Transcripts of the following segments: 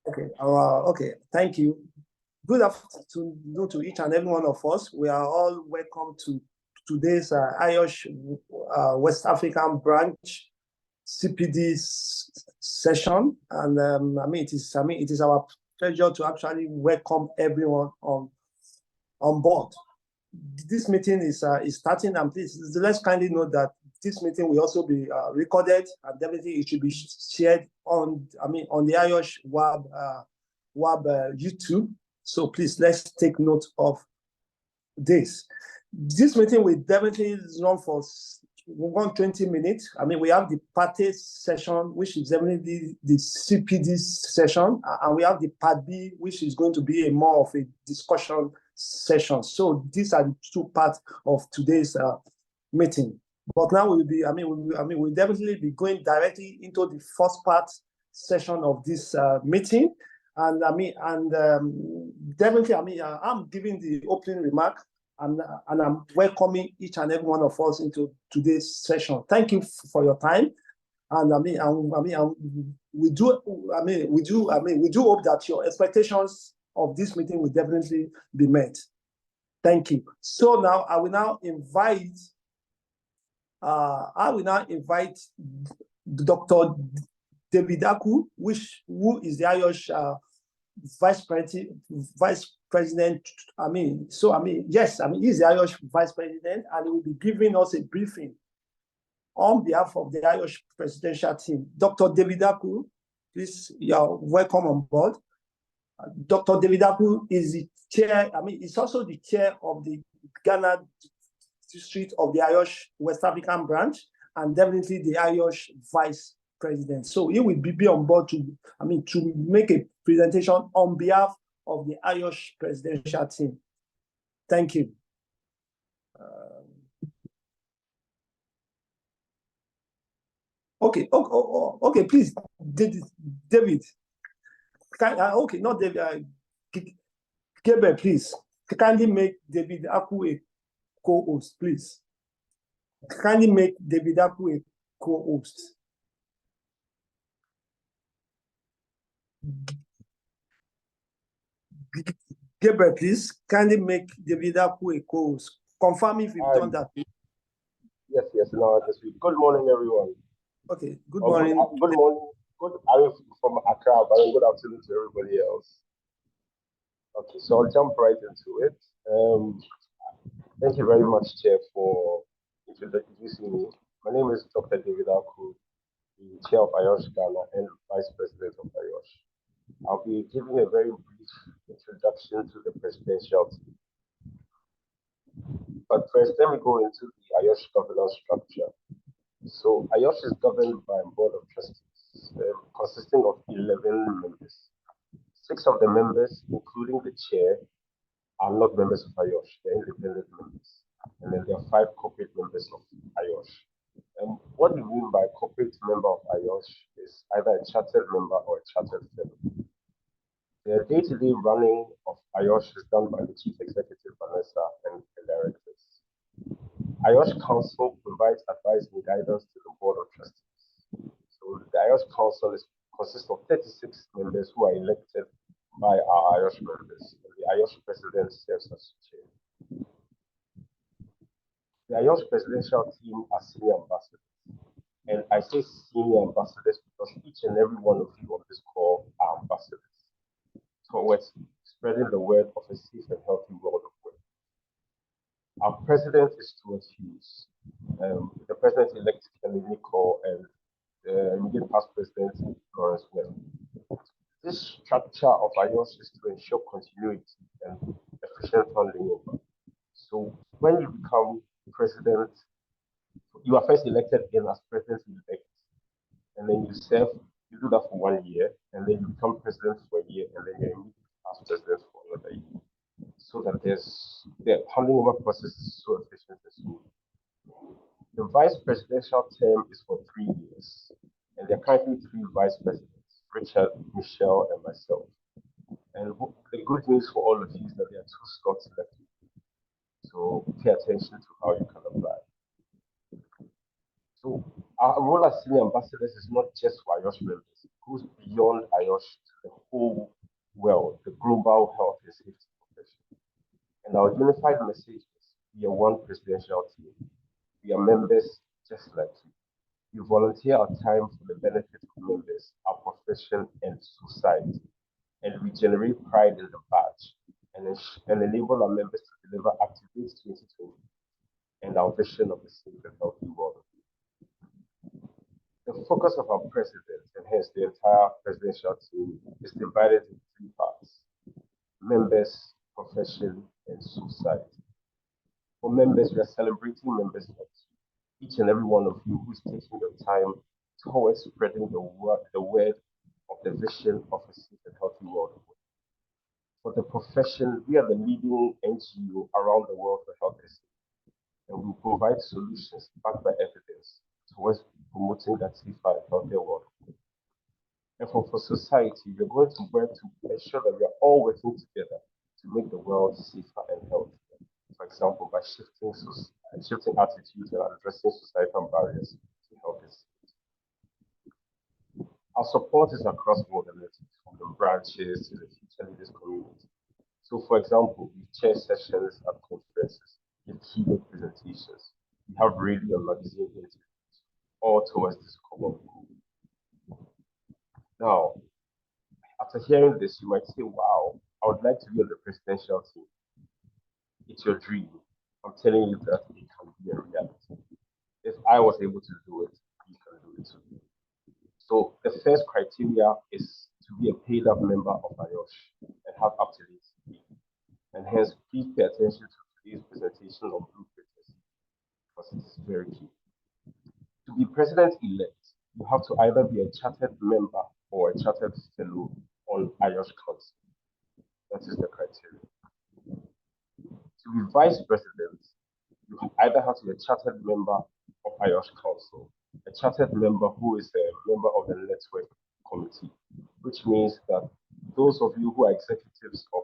Okay. Okay. Thank you. Good afternoon to each and every one of us. We are all welcome to today's IOSH West African branch CPD session, and it is our pleasure to actually welcome everyone on board. This meeting is starting, and please let's kindly note that this meeting will also be recorded, and definitely it should be shared on the IOSH WAB YouTube. So please let's take note of this. This meeting will definitely run for 120 minutes. We have the party session, which is definitely the CPD session, and we have the part B, which is going to be more of a discussion session. So these are the two parts of today's meeting. But now we'll definitely be going directly into the first part session of this meeting, and definitely I'm giving the opening remark. And I'm welcoming each and every one of us into today's session. Thank you for your time, and we do hope that your expectations of this meeting will definitely be met. Thank you. So now I will now invite Dr. David Aku, who is the IOSH Vice President. He's the IOSH Vice President, and he will be giving us a briefing on behalf of the IOSH presidential team. Dr. David Aku, please, you are welcome on board. Dr. David Aku is the chair, he's also the chair of the Ghana district of the IOSH West African branch, and definitely the IOSH Vice President. So he will be on board to make a presentation on behalf of the IOSH presidential team. Thank you. Okay, please, David. Not David. Gabriel, please. Kindly make David Aku a co-host, please. Kindly make David Aku a co-host. Gabriel, please kindly make David Aku a co-host. Confirm if you've done that. Yes, no, good morning, everyone. Okay, good morning. Good morning. I'm from Accra, but good afternoon to everybody else. Okay, so I'll jump right into it. Thank you very much, Chair, for introducing me. My name is Dr. David Aku, the Chair of IOSH Ghana and Vice President of IOSH. I'll be giving a very brief introduction to the presidential team. But first, let me go into the IOSH governance structure. So IOSH is governed by a board of trustees consisting of 11 members. 6 of the members, including the chair, are not members of IOSH, they're independent members. And then there are 5 corporate members of IOSH. What we mean by corporate member of IOSH is either a chartered member or a chartered fellow. The day-to-day running of IOSH is done by the Chief Executive, Vanessa, and the directors. IOSH Council provides advice and guidance to the Board of Trustees. So the IOSH Council consists of 36 members who are elected by our IOSH members. And the IOSH President serves as chair. The IOSH presidential team are senior ambassadors. And I say senior ambassadors because each and every one of you on this call are ambassadors towards spreading the word of a safe and healthy world of work. Our president is Stuart Hughes. The president-elect Kelly Nicole and the immediate past president Lawrence Well. This structure of IOSH is to ensure continuity and efficient handing over. So when you become president, you are first elected in as president-elect, and then you serve. You do that for 1 year, and then you become president for a year, and then you're immediately past president for another year. So that the handing over process is so efficient and smooth. The vice presidential term is for 3 years, and there are currently 3 vice presidents, Richard, Michelle, and myself. And the good news for all of you is that there are 2 slots left. So pay attention to how you can apply. So our role as senior ambassadors is not just for IOSH members, it goes beyond IOSH to the whole world, the global health and safety profession. And our unified message is we are one presidential team. We are members just like you. We volunteer our time for the benefit of members, our profession, and society. And we generate pride in the badge and enable our members to deliver Activate 2020 and our vision of a safe and healthy world. The focus of our president, and hence the entire presidential team, is divided into 3 parts: members, profession, and society. For members, we are celebrating members like you, each and every one of you who's taking the time towards spreading the word of the vision of a safe and healthy world. For the profession, we are the leading NGO around the world for health and safety, and we provide solutions backed by evidence towards promoting that safer and healthier world. And for society, we're going to work to ensure that we are all working together to make the world safer and healthier. For example, by shifting attitudes and addressing societal barriers to health and safety. Our support is across modalities, from the branches to the future leaders community. So, for example, we chair sessions at conferences, give keynote presentations, we have radio and magazine interviews, all towards this common goal. Now, after hearing this, you might say, wow, I would like to be on the presidential team. It's your dream. I'm telling you that it can be a reality. If I was able to do it, you can do it too. So the first criteria is to be a paid-up member of IOSH and have up-to-date CV. And hence, please pay attention to today's presentation on Blueprint because it is very key. To be president-elect, you have to either be a chartered member or a chartered fellow on IOSH Council. That is the criteria. To be vice president, you either have to be a chartered member of IOSH Council, a chartered member who is a member of the network committee, which means that those of you who are executives of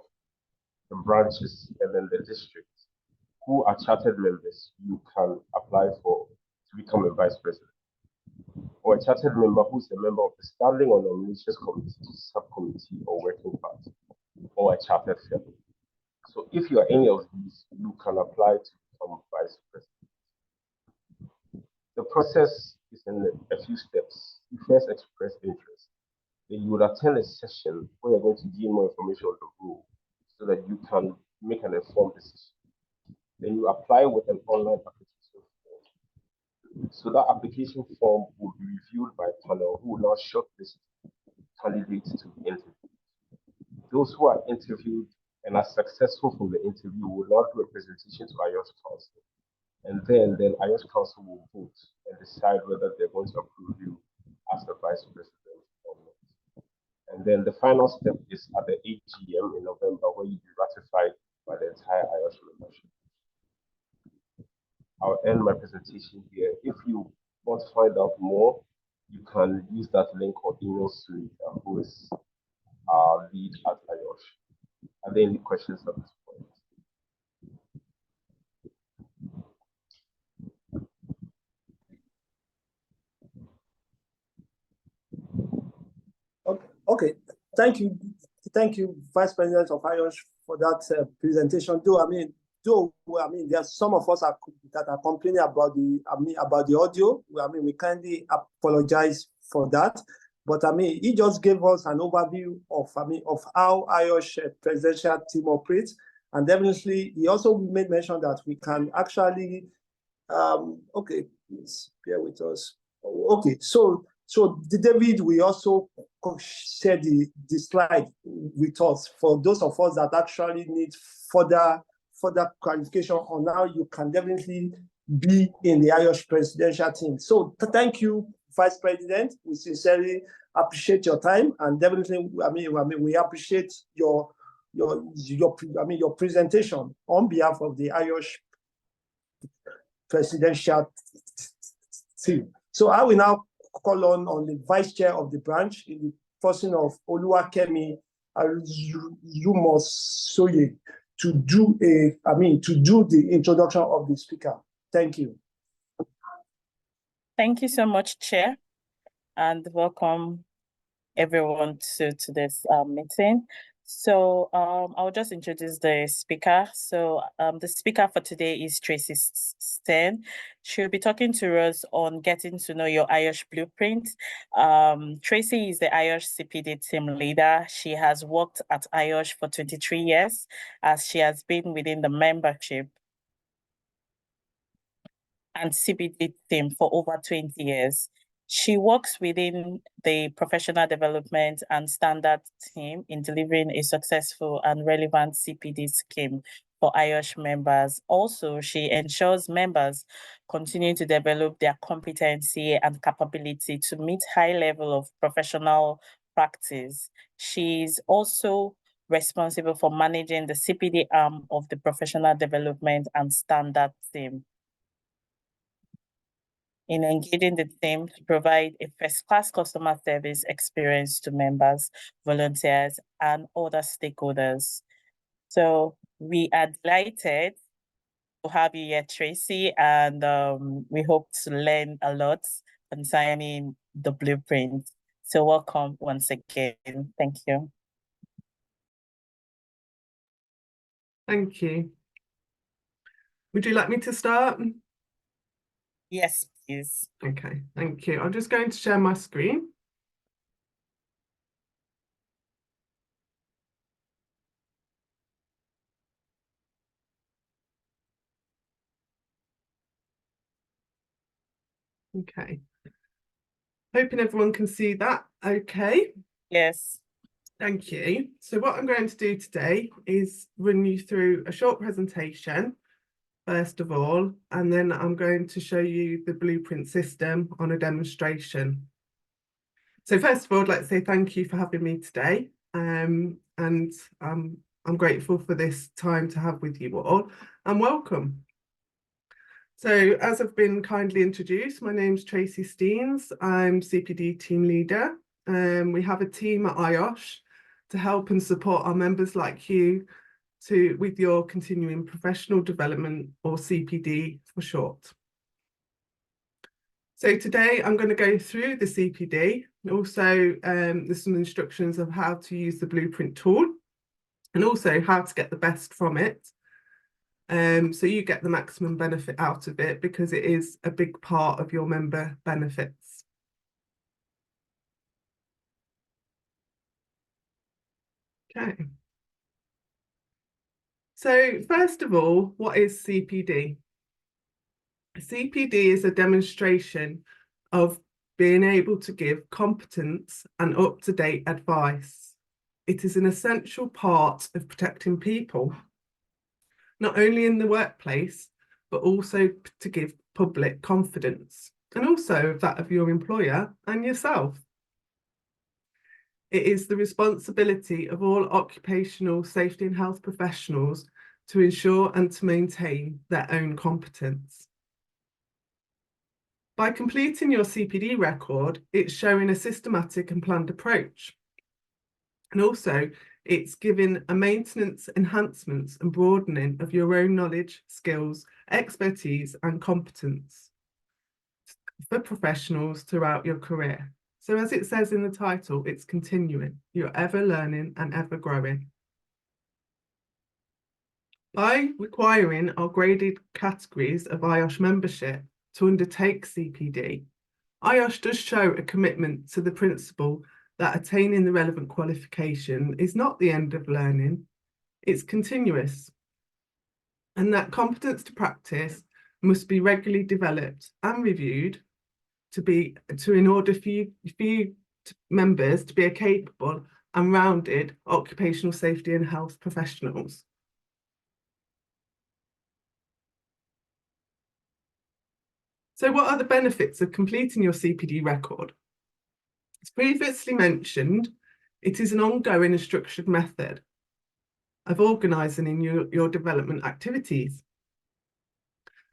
the branches and then the districts who are chartered members, you can apply to become a vice president. Or a chartered member who's a member of the Standing or Nominations Committee, subcommittee, or working party, or a chartered fellow. So if you are any of these, you can apply to become vice president. The process is in a few steps. You first express interest. Then you would attend a session where you're going to gain more information on the role so that you can make an informed decision. Then you apply with an online application form. So that application form will be reviewed by a panel who will now shortlist candidates to be interviewed. Those who are interviewed and are successful from the interview will now do a presentation to IOSH Council. And then IOSH Council will vote and decide whether they're going to approve you as the vice president or not. And then the final step is at the AGM in November, where you'll be ratified by the entire IOSH membership. I'll end my presentation here. If you want to find out more, you can use that link or email Sunita, who is our lead at IOSH. Are there any questions at this point? Okay. Thank you, Vice President of IOSH, for that presentation. There are some of us that are complaining about the audio. We kindly apologize for that. But he just gave us an overview of how IOSH presidential team operates, and definitely he also made mention that we can actually. Okay, please bear with us. Okay, so David, we also share the slide with us for those of us that actually need further clarification on how you can definitely be in the IOSH presidential team. So thank you, Vice President. We sincerely appreciate your time, and definitely, we appreciate your presentation on behalf of the IOSH presidential team. So I will now call on the Vice Chair of the branch, in the person of Oluwakemi Arumosoye, to do the introduction of the speaker. Thank you. Thank you so much, Chair, and welcome everyone to this meeting. So I'll just introduce the speaker. So the speaker for today is Tracy Steen. She'll be talking to us on getting to know your IOSH Blueprint. Tracy is the IOSH CPD team leader. She has worked at IOSH for 23 years as she has been within the membership and CPD team for over 20 years. She works within the professional development and standard team in delivering a successful and relevant CPD scheme for IOSH members. Also, she ensures members continue to develop their competency and capability to meet high level of professional practice. She's also responsible for managing the CPD arm of the professional development and standard team in engaging the team to provide a first-class customer service experience to members, volunteers, and other stakeholders. So we are delighted to have you here, Tracy, and we hope to learn a lot concerning the blueprint. So welcome once again. Thank you. Thank you. Would you like me to start? Yes, please. Okay, thank you. I'm just going to share my screen. Okay. Hoping everyone can see that. Okay. Yes. Thank you. So what I'm going to do today is run you through a short presentation, first of all, and then I'm going to show you the blueprint system on a demonstration. So first of all, I'd like to say thank you for having me today. And I'm grateful for this time to have with you all, and welcome. So as I've been kindly introduced, my name's Tracy Steens. I'm CPD team leader. We have a team at IOSH to help and support our members like you with your continuing professional development, or CPD for short. So today I'm going to go through the CPD. Also, there's some instructions of how to use the blueprint tool and also how to get the best from it. So you get the maximum benefit out of it because it is a big part of your member benefits. Okay. So first of all, what is CPD? CPD is a demonstration of being able to give competent and up-to-date advice. It is an essential part of protecting people, not only in the workplace, but also to give public confidence, and also that of your employer and yourself. It is the responsibility of all occupational safety and health professionals to ensure and to maintain their own competence. By completing your CPD record, it's showing a systematic and planned approach. And also, it's giving a maintenance, enhancements and broadening of your own knowledge, skills, expertise and competence for professionals throughout your career. So as it says in the title, it's continuing. You're ever learning and ever growing. By requiring our graded categories of IOSH membership to undertake CPD, IOSH does show a commitment to the principle that attaining the relevant qualification is not the end of learning, it's continuous, and that competence to practice must be regularly developed and reviewed in order for you members to be a capable and rounded occupational safety and health professionals. So what are the benefits of completing your CPD record? As previously mentioned, it is an ongoing and structured method of organising in your development activities.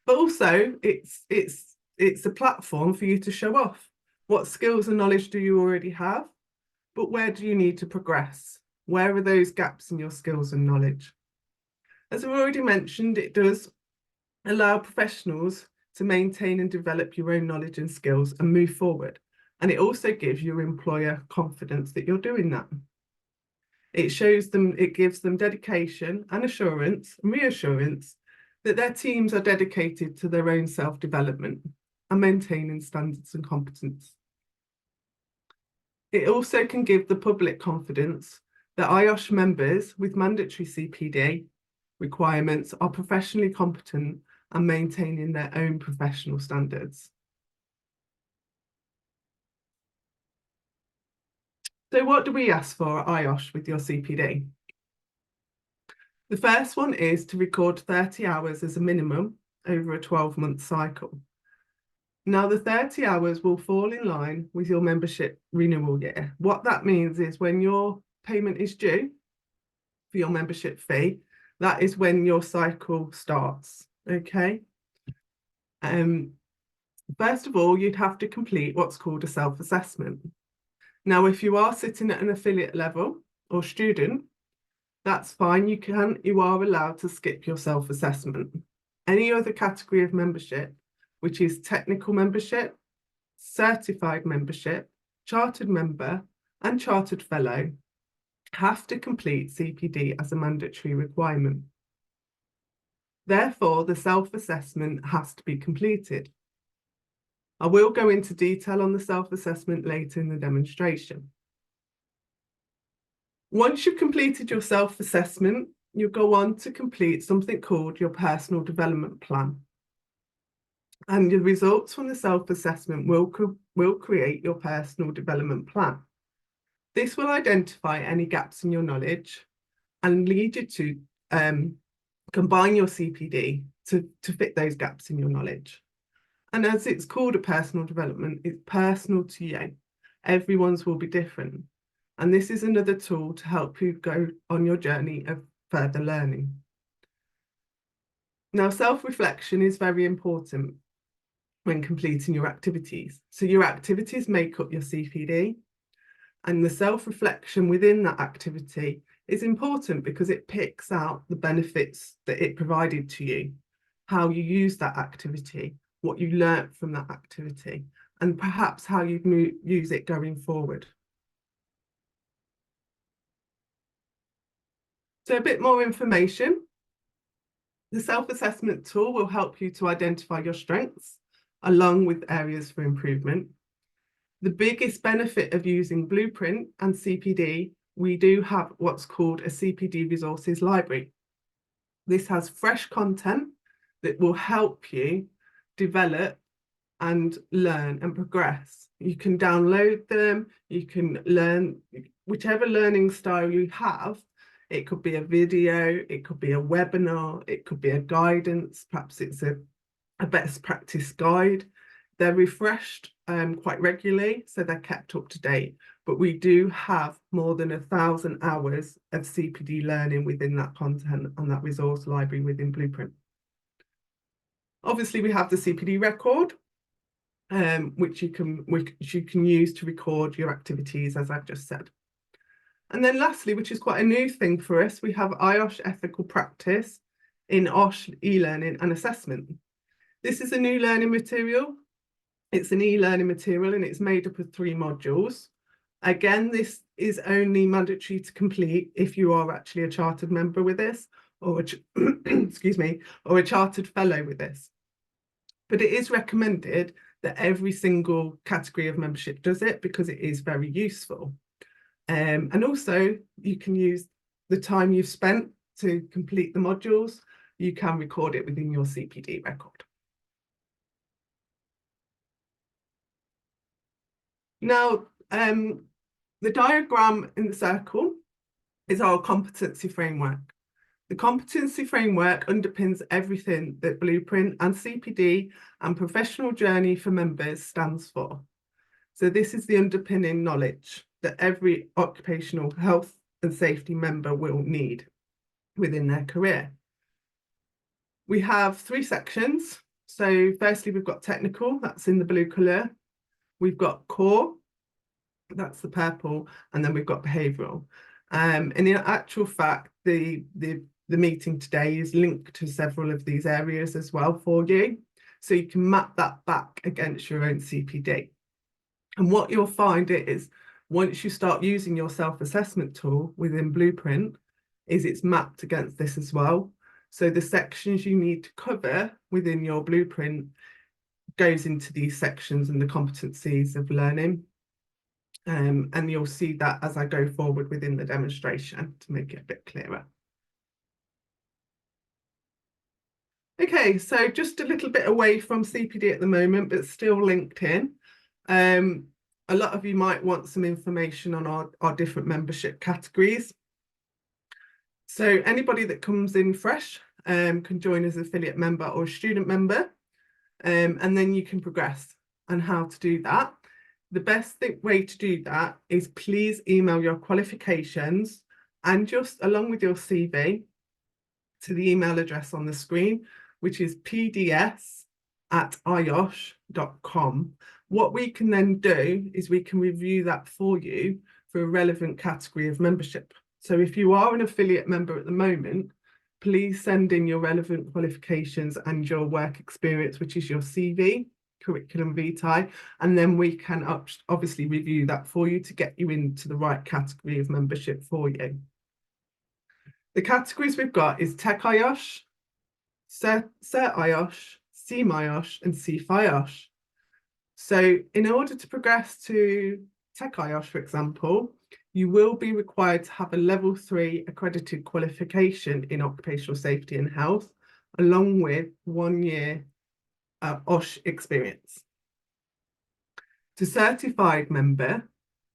But also, it's a platform for you to show off. What skills and knowledge do you already have? But where do you need to progress? Where are those gaps in your skills and knowledge? As I've already mentioned, it does allow professionals to maintain and develop your own knowledge and skills and move forward. And it also gives your employer confidence that you're doing that. It shows them, it gives them dedication and assurance and reassurance that their teams are dedicated to their own self-development and maintaining standards and competence. It also can give the public confidence that IOSH members with mandatory CPD requirements are professionally competent and maintaining their own professional standards. So what do we ask for at IOSH with your CPD? The first one is to record 30 hours as a minimum over a 12-month cycle. Now, the 30 hours will fall in line with your membership renewal year. What that means is when your payment is due for your membership fee, that is when your cycle starts, okay? First of all, you'd have to complete what's called a self-assessment. Now, if you are sitting at an affiliate level or student, that's fine. You are allowed to skip your self-assessment. Any other category of membership, which is technical membership, certified membership, chartered member, and chartered fellow, have to complete CPD as a mandatory requirement. Therefore, the self-assessment has to be completed. I will go into detail on the self-assessment later in the demonstration. Once you've completed your self-assessment, you'll go on to complete something called your personal development plan. And the results from the self-assessment will create your personal development plan. This will identify any gaps in your knowledge and lead you to combine your CPD to fit those gaps in your knowledge. And as it's called a personal development, it's personal to you. Everyone's will be different. And this is another tool to help you go on your journey of further learning. Now, self-reflection is very important when completing your activities. So your activities make up your CPD, and the self-reflection within that activity is important because it picks out the benefits that it provided to you, how you use that activity, what you learnt from that activity, and perhaps how you use it going forward. So a bit more information. The self-assessment tool will help you to identify your strengths along with areas for improvement. The biggest benefit of using Blueprint and CPD, we do have what's called a CPD resources library. This has fresh content that will help you develop and learn and progress. You can download them, you can learn whichever learning style you have. It could be a video, it could be a webinar, it could be a guidance, perhaps it's a best practice guide. They're refreshed quite regularly, so they're kept up to date. But we do have more than 1,000 hours of CPD learning within that content and that resource library within Blueprint. Obviously, we have the CPD record, which you can use to record your activities, as I've just said. And then lastly, which is quite a new thing for us, we have IOSH Ethical Practice in IOSH e-learning and assessment. This is a new learning material. It's an e-learning material and it's made up of 3 modules. Again, this is only mandatory to complete if you are actually a chartered member with this, or excuse me, or a chartered fellow with this. But it is recommended that every single category of membership does it because it is very useful. And also you can use the time you've spent to complete the modules. You can record it within your CPD record. Now, the diagram in the circle is our competency framework. The competency framework underpins everything that Blueprint and CPD and professional journey for members stands for. So this is the underpinning knowledge that every occupational health and safety member will need within their career. We have 3 sections. So firstly, we've got technical, that's in the blue colour. We've got core, that's the purple, and then we've got behavioural. And in actual fact, the meeting today is linked to several of these areas as well for you. So you can map that back against your own CPD. And what you'll find is once you start using your self-assessment tool within Blueprint, is it's mapped against this as well. So the sections you need to cover within your Blueprint goes into these sections and the competencies of learning. And you'll see that as I go forward within the demonstration to make it a bit clearer. Okay, so just a little bit away from CPD at the moment, but still linked in. A lot of you might want some information on our different membership categories. So anybody that comes in fresh can join as an affiliate member or a student member, and then you can progress. And how to do that. The best way to do that is please email your qualifications and just along with your CV to the email address on the screen, which is pds@iosh.com. What we can then do is we can review that for you for a relevant category of membership. So if you are an affiliate member at the moment, please send in your relevant qualifications and your work experience, which is your CV, curriculum vitae, and then we can obviously review that for you to get you into the right category of membership for you. The categories we've got is Tech IOSH, Cert IOSH, CIM IOSH, and CIF IOSH. So in order to progress to Tech IOSH, for example, you will be required to have a level 3 accredited qualification in occupational safety and health, along with 1 year OSH experience. To certified member,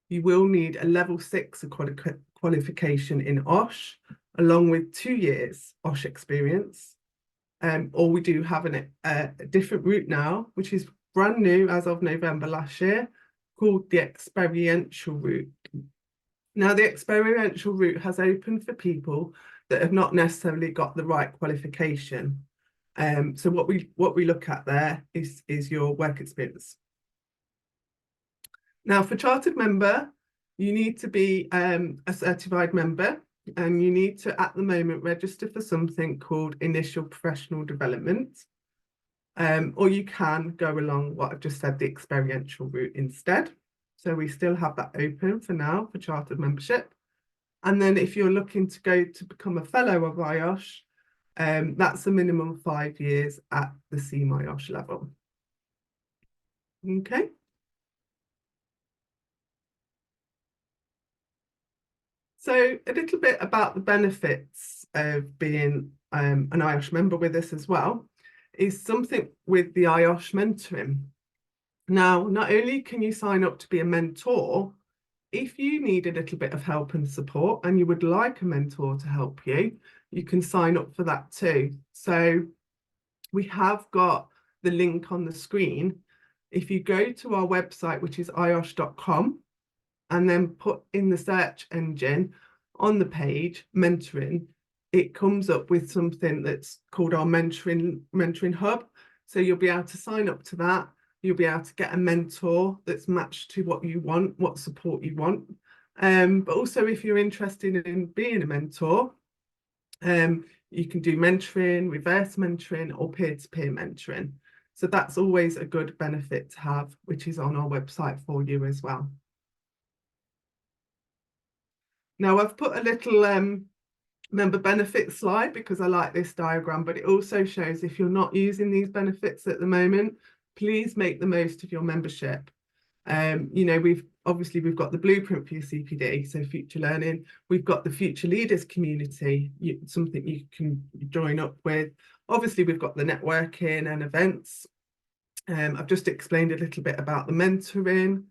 you will need a level 6 qualification in OSH, along with 2 years OSH experience. Or we do have a different route now, which is brand new as of November last year, called the experiential route. Now, the experiential route has opened for people that have not necessarily got the right qualification. So what we look at there is your work experience. Now, for chartered member, you need to be a certified member, and you need to, at the moment, register for something called initial professional development. Or you can go along what I've just said, the experiential route instead. So we still have that open for now for chartered membership. And then if you're looking to go to become a fellow of IOSH, that's a minimum of 5 years at the CIM IOSH level. Okay. So a little bit about the benefits of being an IOSH member with us as well is something with the IOSH mentoring. Now, not only can you sign up to be a mentor, if you need a little bit of help and support and you would like a mentor to help you, you can sign up for that too. So we have got the link on the screen. If you go to our website, which is iosh.com, and then put in the search engine on the page, mentoring, it comes up with something that's called our mentoring hub. So you'll be able to sign up to that. You'll be able to get a mentor that's matched to what you want, what support you want. But also if you're interested in being a mentor, you can do mentoring, reverse mentoring, or peer-to-peer mentoring. So that's always a good benefit to have, which is on our website for you as well. Now I've put a little member benefits slide because I like this diagram, but it also shows if you're not using these benefits at the moment, please make the most of your membership. You know, we've got the Blueprint for your CPD, so future learning. We've got the Future Leaders community, something you can join up with. Obviously, we've got the networking and events. I've just explained a little bit about the mentoring.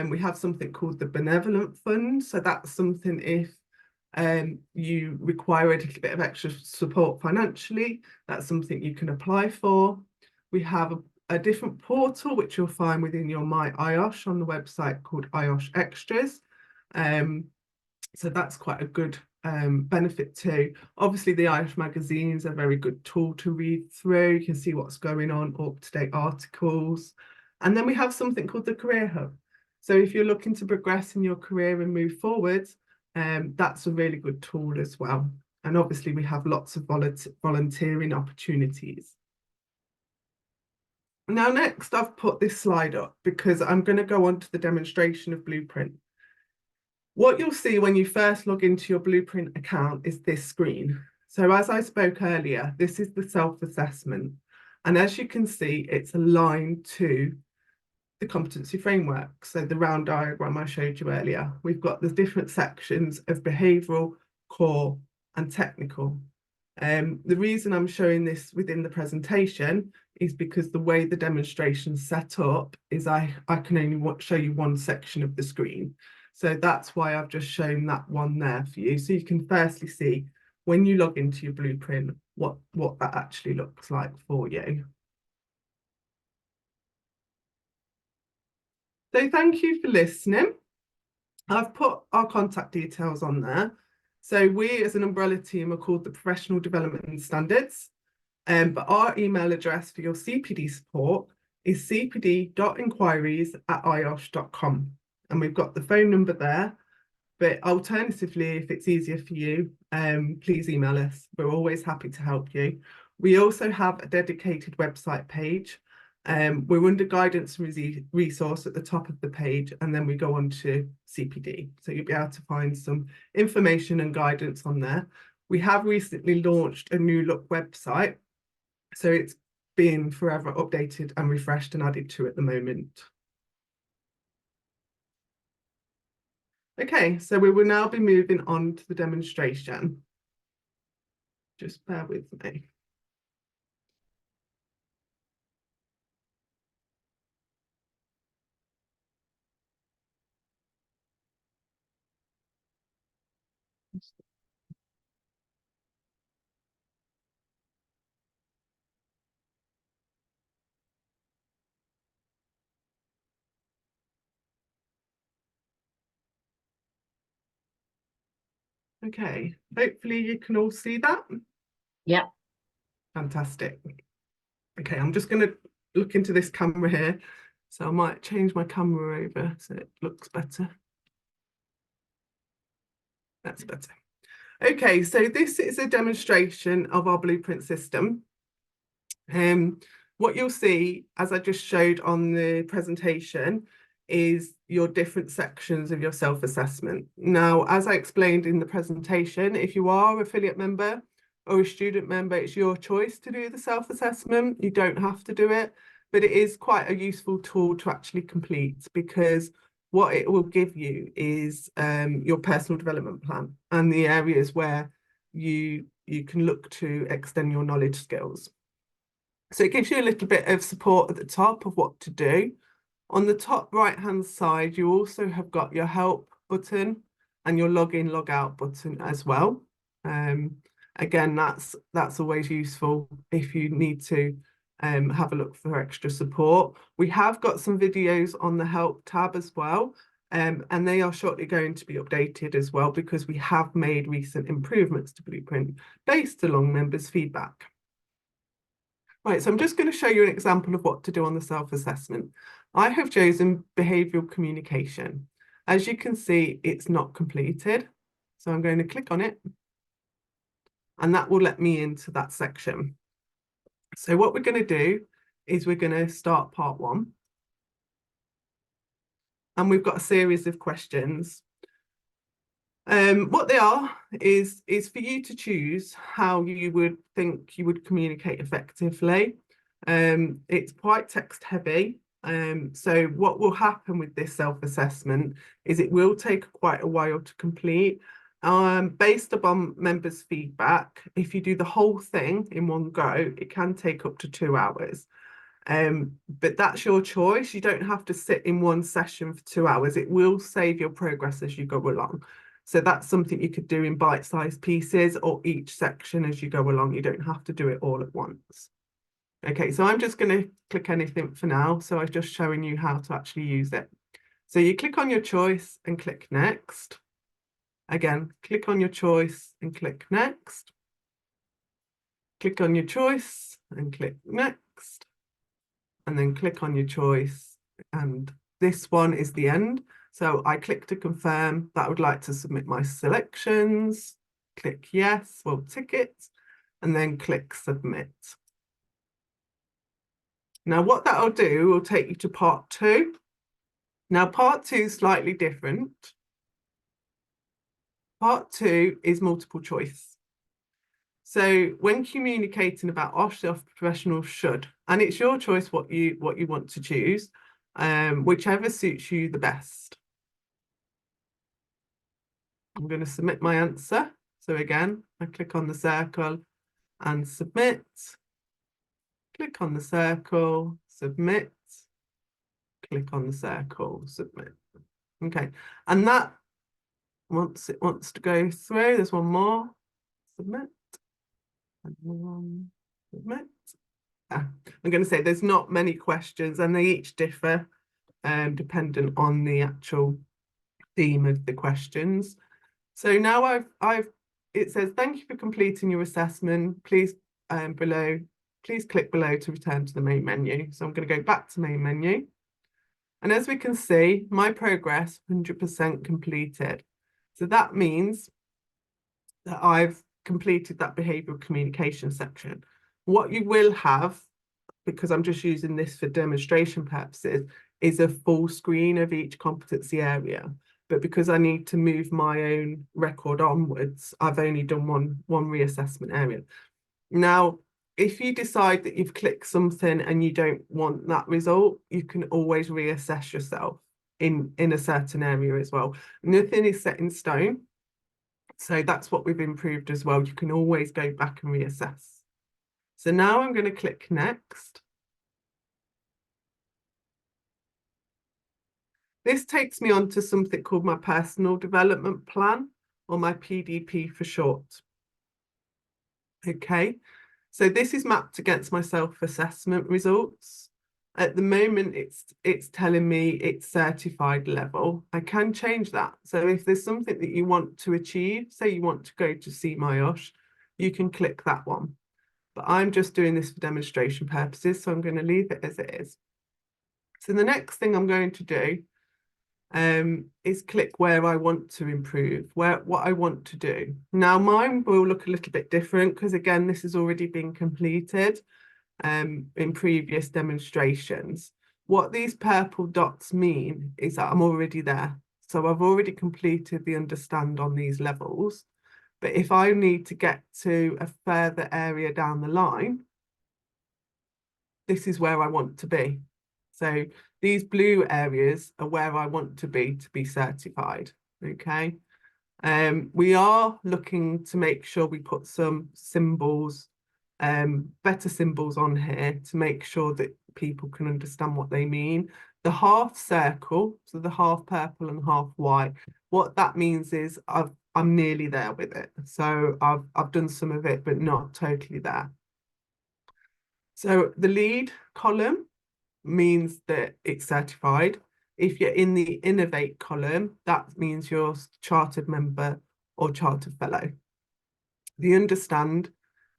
We have something called the Benevolent Fund. So that's something if you require a little bit of extra support financially, that's something you can apply for. We have a different portal, which you'll find within your My IOSH on the website called IOSH Extras. So that's quite a good benefit too. Obviously, the IOSH magazines are a very good tool to read through. You can see what's going on, up-to-date articles. And then we have something called the Career Hub. So if you're looking to progress in your career and move forward, that's a really good tool as well. And obviously, we have lots of volunteering opportunities. Now, next, I've put this slide up because I'm going to go on to the demonstration of Blueprint. What you'll see when you first log into your Blueprint account is this screen. So as I spoke earlier, this is the self-assessment. And as you can see, it's aligned to the competency framework. So the round diagram I showed you earlier, we've got the different sections of behavioural, core and technical. The reason I'm showing this within the presentation is because the way the demonstration's set up is I can only show you one section of the screen. So that's why I've just shown that one there for you. So you can firstly see when you log into your Blueprint, what that actually looks like for you. So thank you for listening. I've put our contact details on there. So we as an umbrella team are called the Professional Development Standards. But our email address for your CPD support is cpd.inquiries@iosh.com. And we've got the phone number there. But alternatively, if it's easier for you, please email us. We're always happy to help you. We also have a dedicated website page. We're under guidance and resource at the top of the page, and then we go on to CPD. So you'll be able to find some information and guidance on there. We have recently launched a new look website. So it's being forever updated and refreshed and added to at the moment. Okay, so we will now be moving on to the demonstration. Just bear with me. Okay, hopefully you can all see that. Yeah. Fantastic. Okay, I'm just going to look into this camera here. So I might change my camera over so it looks better. That's better. Okay, so this is a demonstration of our Blueprint system. What you'll see, as I just showed on the presentation, is your different sections of your self-assessment. Now, as I explained in the presentation, if you are an affiliate member or a student member, it's your choice to do the self-assessment. You don't have to do it, but it is quite a useful tool to actually complete, because what it will give you is your personal development plan and the areas where you can look to extend your knowledge skills. So it gives you a little bit of support at the top of what to do. On the top right-hand side, you also have got your help button and your login, log out button as well. Again, that's always useful if you need to have a look for extra support. We have got some videos on the help tab as well, and they are shortly going to be updated as well, because we have made recent improvements to Blueprint based along members' feedback. Right, so I'm just going to show you an example of what to do on the self-assessment. I have chosen behavioural communication. As you can see, it's not completed. So I'm going to click on it, and that will let me into that section. So what we're going to do is we're going to start part 1. And we've got a series of questions. What they are is for you to choose how you would think you would communicate effectively. It's quite text heavy. So what will happen with this self-assessment is it will take quite a while to complete. Based upon members' feedback, if you do the whole thing in one go, it can take up to 2 hours. But that's your choice. You don't have to sit in one session for 2 hours. It will save your progress as you go along. So that's something you could do in bite-sized pieces or each section as you go along. You don't have to do it all at once. Okay, so I'm just going to click anything for now. So I'm just showing you how to actually use it. So you click on your choice and click next. Again, click on your choice and click next. Click on your choice and click next. And then click on your choice. And this one is the end. So I click to confirm that I would like to submit my selections. Click yes, well, tick it, and then click submit. Now, what that'll do will take you to part 2. Now, part 2 is slightly different. Part 2 is multiple choice. So when communicating about IOSH, professionals should, and it's your choice what you want to choose, whichever suits you the best. I'm going to submit my answer. So again, I click on the circle and submit. Click on the circle, submit. Click on the circle, submit. Okay, and that, once it wants to go through, there's one more, submit. And one, submit. I'm going to say there's not many questions and they each differ dependent on the actual theme of the questions. So now it says, thank you for completing your assessment. Please click below to return to the main menu. So I'm going to go back to main menu. And as we can see, my progress 100% completed. So that means that I've completed that behavioural communication section. What you will have, because I'm just using this for demonstration purposes, is a full screen of each competency area. But because I need to move my own record onwards, I've only done one reassessment area. Now, if you decide that you've clicked something and you don't want that result, you can always reassess yourself in a certain area as well. Nothing is set in stone. So that's what we've improved as well. You can always go back and reassess. So now I'm going to click next. This takes me on to something called my personal development plan, or my PDP for short. Okay, so this is mapped against my self-assessment results. At the moment, it's telling me it's certified level. I can change that. So if there's something that you want to achieve, say you want to go to see my IOSH, you can click that one. But I'm just doing this for demonstration purposes, so I'm going to leave it as it is. So the next thing I'm going to do is click where I want to improve, what I want to do. Now mine will look a little bit different because again, this has already been completed in previous demonstrations. What these purple dots mean is that I'm already there. So I've already completed the understand on these levels. But if I need to get to a further area down the line, this is where I want to be. So these blue areas are where I want to be certified, okay? We are looking to make sure we put some symbols, better symbols on here to make sure that people can understand what they mean. The half circle, so the half purple and half white, what that means is I'm nearly there with it. So I've done some of it, but not totally there. So the lead column means that it's certified. If you're in the innovate column, that means you're chartered member or chartered fellow. The understand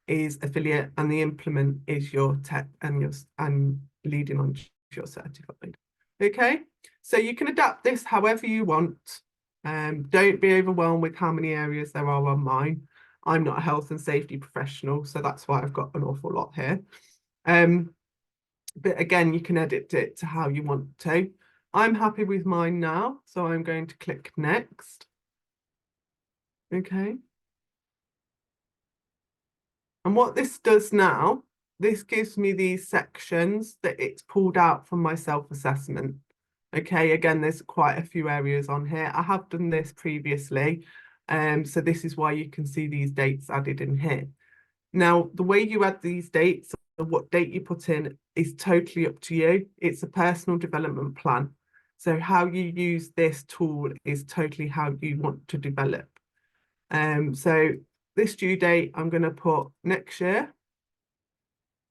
is affiliate and the implement is your tech and leading on to your certified. Okay, so you can adapt this however you want. Don't be overwhelmed with how many areas there are on mine. I'm not a health and safety professional, so that's why I've got an awful lot here. But again, you can edit it to how you want to. I'm happy with mine now, so I'm going to click next. Okay. And what this does now, this gives me these sections that it's pulled out from my self-assessment. Okay, again, there's quite a few areas on here. I have done this previously, so this is why you can see these dates added in here. Now, the way you add these dates, what date you put in is totally up to you. It's a personal development plan. So how you use this tool is totally how you want to develop. So this due date, I'm going to put next year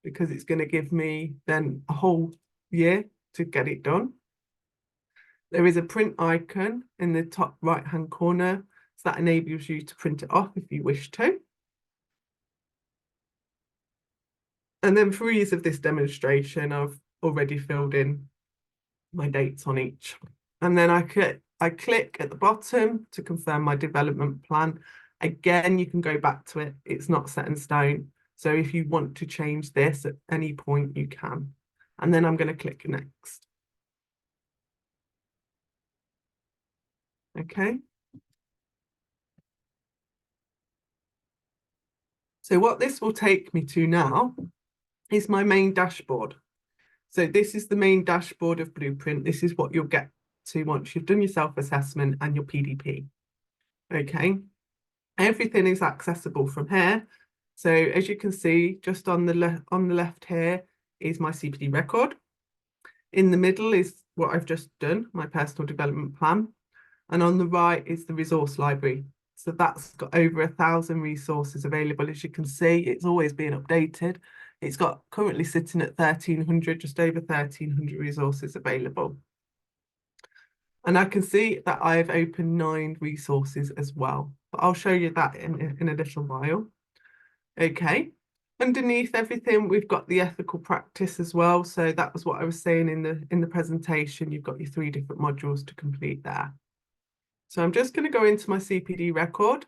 because it's going to give me then a whole year to get it done. There is a print icon in the top right-hand corner, so that enables you to print it off if you wish to. And then for ease of this demonstration, I've already filled in my dates on each. And then I click at the bottom to confirm my development plan. Again, you can go back to it. It's not set in stone. So if you want to change this at any point, you can. and then I'm going to click next. Okay. So what this will take me to now is my main dashboard. So this is the main dashboard of Blueprint. This is what you'll get to once you've done your self-assessment and your PDP. Okay. Everything is accessible from here. So as you can see, just on the left here is my CPD record. In the middle is what I've just done, my personal development plan. And on the right is the resource library. So that's got over 1,000 resources available. As you can see, it's always being updated. It's got currently sitting at 1,300, just over 1,300 resources available. And I can see that I've opened 9 resources as well. But I'll show you that in a little while. Okay. Underneath everything, we've got the ethical practice as well. So that was what I was saying in the presentation. You've got your 3 different modules to complete there. So I'm just going to go into my CPD record.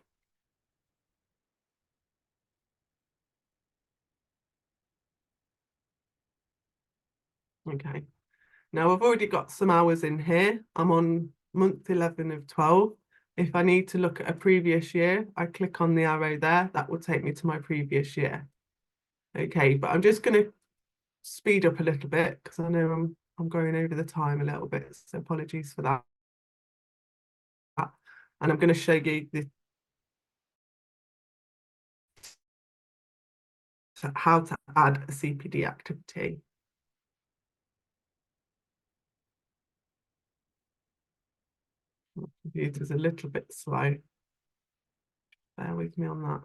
Okay. Now I've already got some hours in here. I'm on month 11 of 12. If I need to look at a previous year, I click on the arrow there. That will take me to my previous year. Okay, but I'm just going to speed up a little bit because I know I'm going over the time a little bit. So apologies for that. And I'm going to show you how to add a CPD activity. My computer's a little bit slow. Bear with me on that.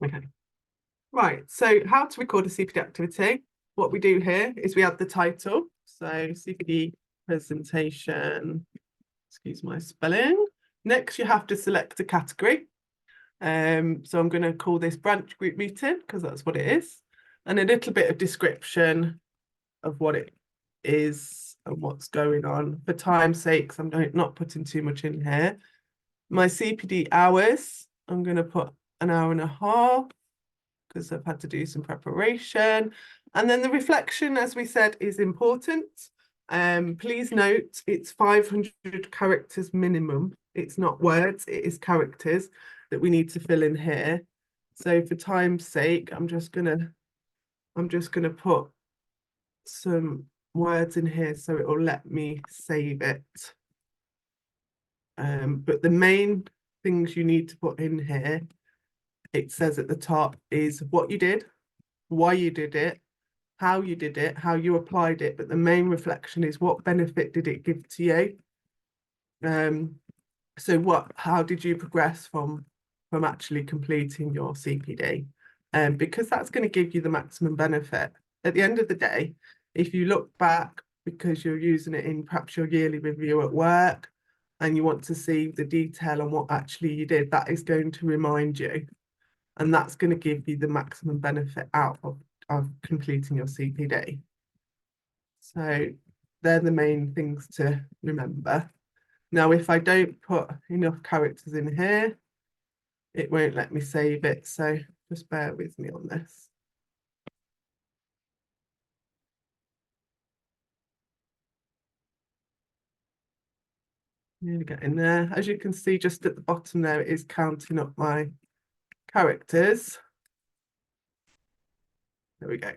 Okay. Right, so how to record a CPD activity. What we do here is we add the title. So CPD presentation, excuse my spelling. Next, you have to select a category. So I'm going to call this branch group meeting because that's what it is. And a little bit of description of what it is and what's going on. For time's sake, I'm not putting too much in here. My CPD hours, I'm going to put 1.5 hours because I've had to do some preparation. And then the reflection, as we said, is important. Please note it's 500 characters minimum. It's not words, it is characters that we need to fill in here. So for time's sake, I'm just gonna put some words in here so it will let me save it. But the main things you need to put in here, it says at the top, is what you did, why you did it, how you did it, how you applied it, but the main reflection is what benefit did it give to you? So how did you progress from actually completing your CPD? Because that's going to give you the maximum benefit. At the end of the day, if you look back because you're using it in perhaps your yearly review at work and you want to see the detail on what actually you did, that is going to remind you. And that's going to give you the maximum benefit out of completing your CPD. So they're the main things to remember. Now, if I don't put enough characters in here, it won't let me save it. So just bear with me on this. Nearly getting there. As you can see, just at the bottom there, it is counting up my characters. There we go.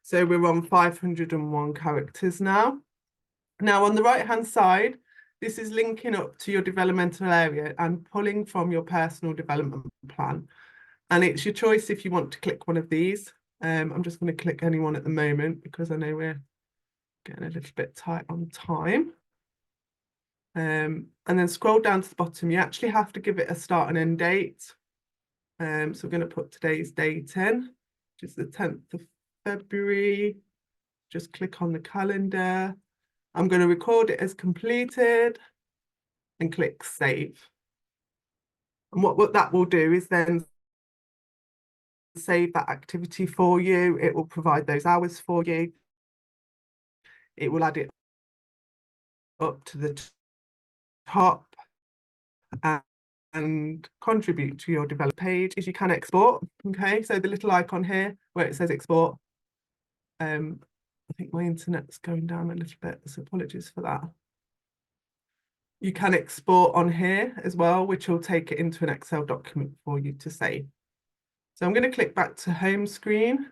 So we're on 501 characters now. Now on the right-hand side, this is linking up to your developmental area and pulling from your personal development plan. And it's your choice if you want to click one of these. I'm just going to click anyone at the moment because I know we're getting a little bit tight on time. And then scroll down to the bottom. You actually have to give it a start and end date. So we're going to put today's date in, which is the 10th of February. Just click on the calendar. I'm going to record it as completed and click save. And what that will do is then save that activity for you. It will provide those hours for you. It will add it up to the top and contribute to your development page is you can export. Okay, so the little icon here where it says export. I think my internet's going down a little bit, so apologies for that. You can export on here as well, which will take it into an Excel document for you to save. So I'm going to click back to home screen.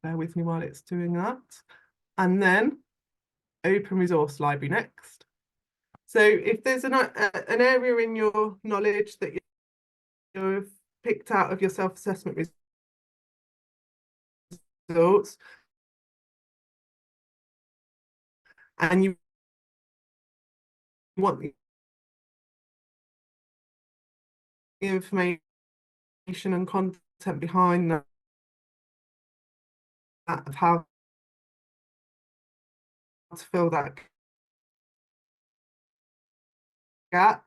Bear with me while it's doing that. And then open resource library next. So if there's an area in your knowledge that you've picked out of your self-assessment results, and you want the information and content behind that of how to fill that gap.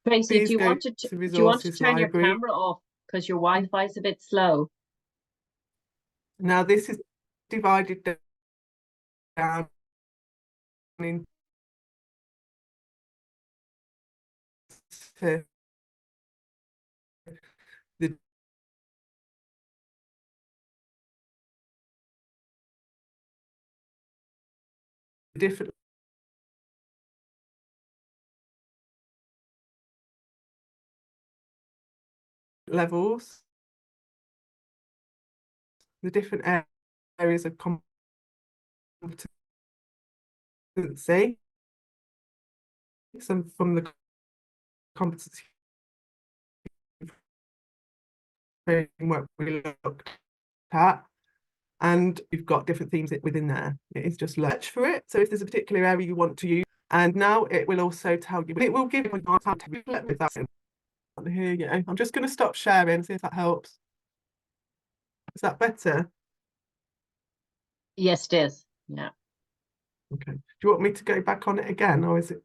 Tracy, Please do you go want to to do you want to resources turn your library. camera off because your Wi-Fi is a bit slow? Now this is divided down into the different levels, the different areas of competency. Some from the competency framework we looked at, and you've got different themes within there. It is just search for it. So if there's a particular area you want to use, and now it will also tell you, it will give you how to reflect with that. Here you go. I'm just going to stop sharing, see if that helps. Is that better? Yes, it is. Yeah. Okay. Do you want me to go back on it again, or is it?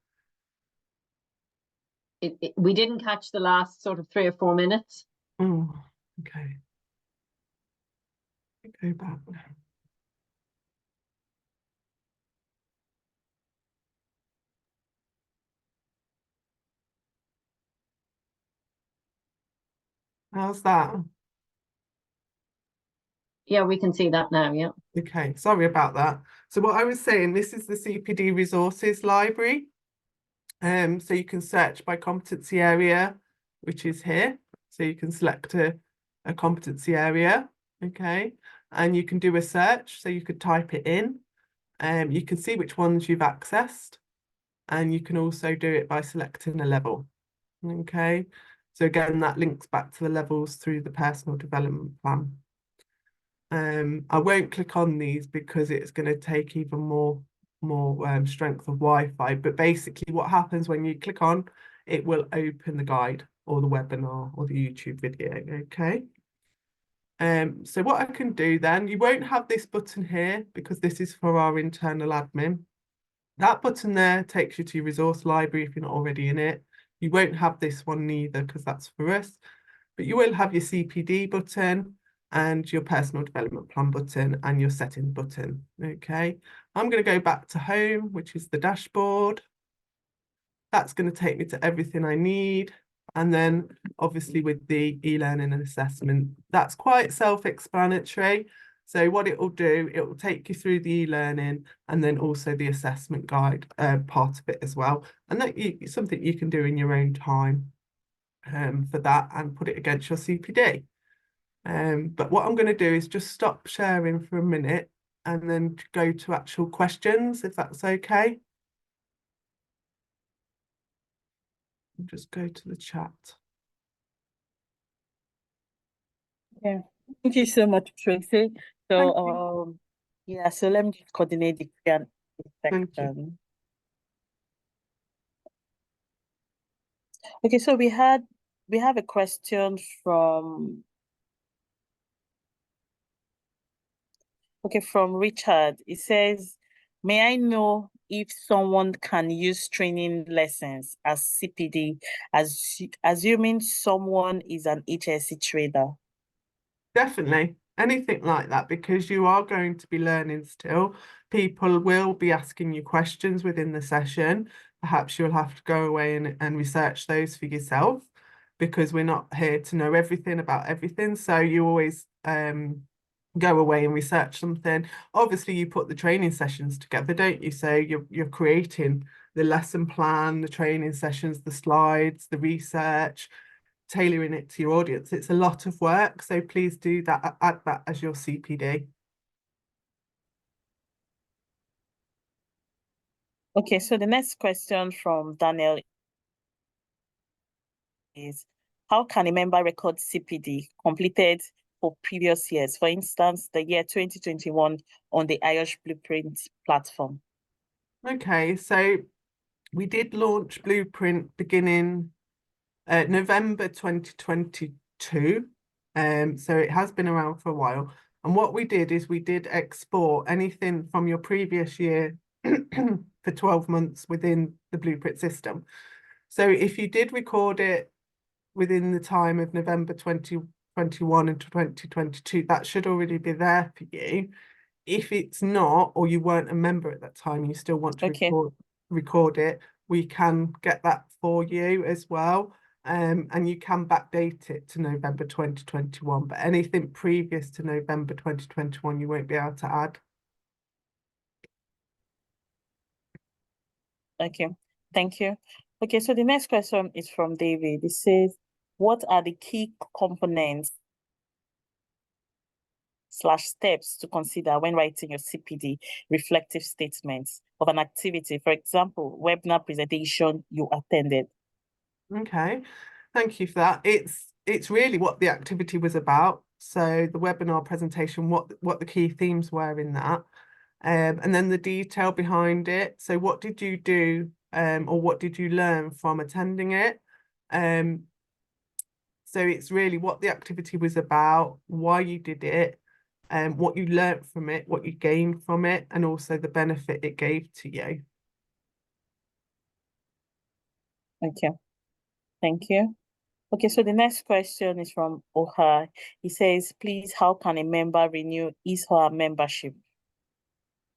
We didn't catch the last sort of 3 or 4 minutes. Oh, okay. Go back. How's that? Yeah, we can see that now. Yeah. Okay, sorry about that. So what I was saying, this is the CPD resources library. So you can search by competency area, which is here. So you can select a competency area, okay? And you can do a search, so you could type it in. You can see which ones you've accessed, and you can also do it by selecting a level, okay? So again, that links back to the levels through the personal development plan. I won't click on these because it's going to take even more strength of Wi-Fi, but basically what happens when you click on, it will open the guide or the webinar or the YouTube video, okay? So what I can do then, you won't have this button here because this is for our internal admin. That button there takes you to your resource library if you're not already in it. You won't have this one neither because that's for us, but you will have your CPD button and your personal development plan button and your settings button, okay? I'm going to go back to home, which is the dashboard. That's going to take me to everything I need. And then obviously with the e-learning and assessment, that's quite self-explanatory. So what it will do, it will take you through the e-learning and then also the assessment guide part of it as well. And that is something you can do in your own time for that and put it against your CPD. But what I'm going to do is just stop sharing for a minute and then go to actual questions, if that's okay. Just go to the chat. Yeah, thank you so much, Tracy. So yeah, so let me just coordinate the Q&A section. Okay, so we have a question from Richard. It says, may I know if someone can use training lessons as CPD, assuming someone is an HSC trader? Definitely. anything like that, because you are going to be learning still. People will be asking you questions within the session. Perhaps you'll have to go away and research those for yourself, because we're not here to know everything about everything. So you always go away and research something. Obviously, you put the training sessions together, don't you? So you're creating the lesson plan, the training sessions, the slides, the research, tailoring it to your audience. It's a lot of work, so please do that, add that as your CPD. Okay, so the next question from Daniel is, how can a member record CPD completed for previous years, for instance, the year 2021 on the IOSH Blueprint platform? Okay, so we did launch Blueprint beginning November 2022. So it has been around for a while. And what we did is we did export anything from your previous year for 12 months within the Blueprint system. So if you did record it within the time of November 2021 and 2022, that should already be there for you. If it's not, or you weren't a member at that time, you still want to record it, we can get that for you as well. And you can backdate it to November 2021, but anything previous to November 2021, you won't be able to add. Okay, thank you. Okay, so the next question is from David. It says, what are the key components / steps to consider when writing your CPD reflective statements of an activity, for example, webinar presentation you attended? Okay, thank you for that. It's really what the activity was about. So the webinar presentation, what the key themes were in that, and then the detail behind it. So what did you do, or what did you learn from attending it? So it's really what the activity was about, why you did it, what you learnt from it, what you gained from it, and also the benefit it gave to you. Okay, thank you. Okay, so the next question is from Oha. He says, please, how can a member renew his or her membership?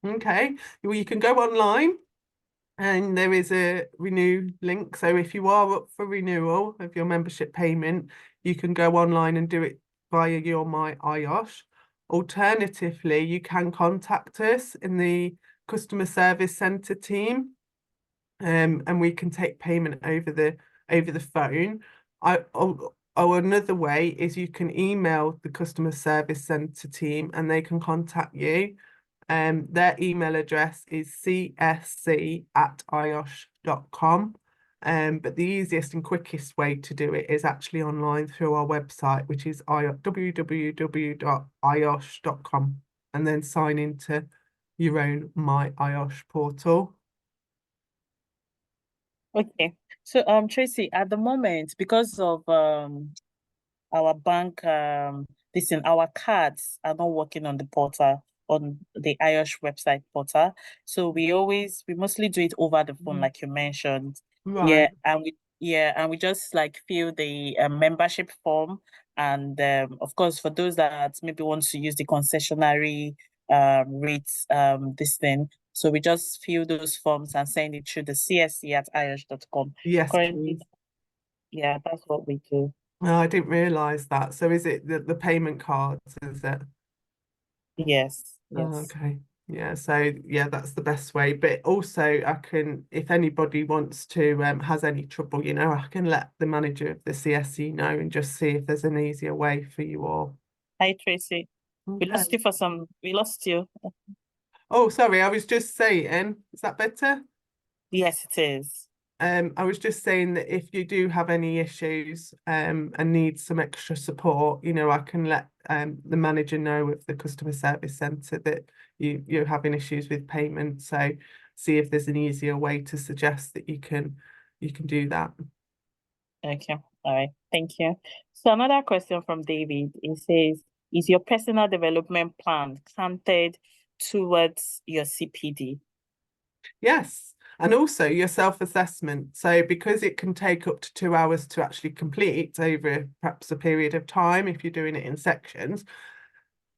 Okay, well, you can go online and there is a renew link. So if you are up for renewal of your membership payment, you can go online and do it via your My IOSH. Alternatively, you can contact us in the customer service centre team, and we can take payment over the phone. Another way is you can email the customer service centre team and they can contact you. Their email address is csc@iosh.com. But the easiest and quickest way to do it is actually online through our website, which is www.iosh.com, and then sign into your own My IOSH portal. Okay, so Tracy, at the moment, because of our bank our cards are not working on the portal, on the IOSH website portal. So we mostly do it over the phone, like you mentioned. Right. Yeah, and we just like fill the membership form, and of course for those that maybe want to use the concessionary rates this thing. So we just fill those forms and send it through the csc@iosh.com. Yes, Currently, please. yeah, that's what we do. No, I didn't realise that. So is it the payment cards, is it? Yes, Oh, yes. okay. Yeah, so yeah, that's the best way. But also I can, if anybody wants to has any trouble, I can let the manager of the CSC know and just see if there's an easier way for you all. Hi, Tracy. We lost Okay. you we lost you. Oh, sorry, I was just saying, is that better? Yes, it is. I was just saying that if you do have any issues and need some extra support, I can let the manager know of the customer service centre that you're having issues with payment. So see if there's an easier way to suggest that you can do that. Okay, all right, thank you. So another question from David, it says, is your personal development plan counted towards your CPD? Yes, and also your self-assessment. So because it can take up to 2 hours to actually complete over perhaps a period of time if you're doing it in sections,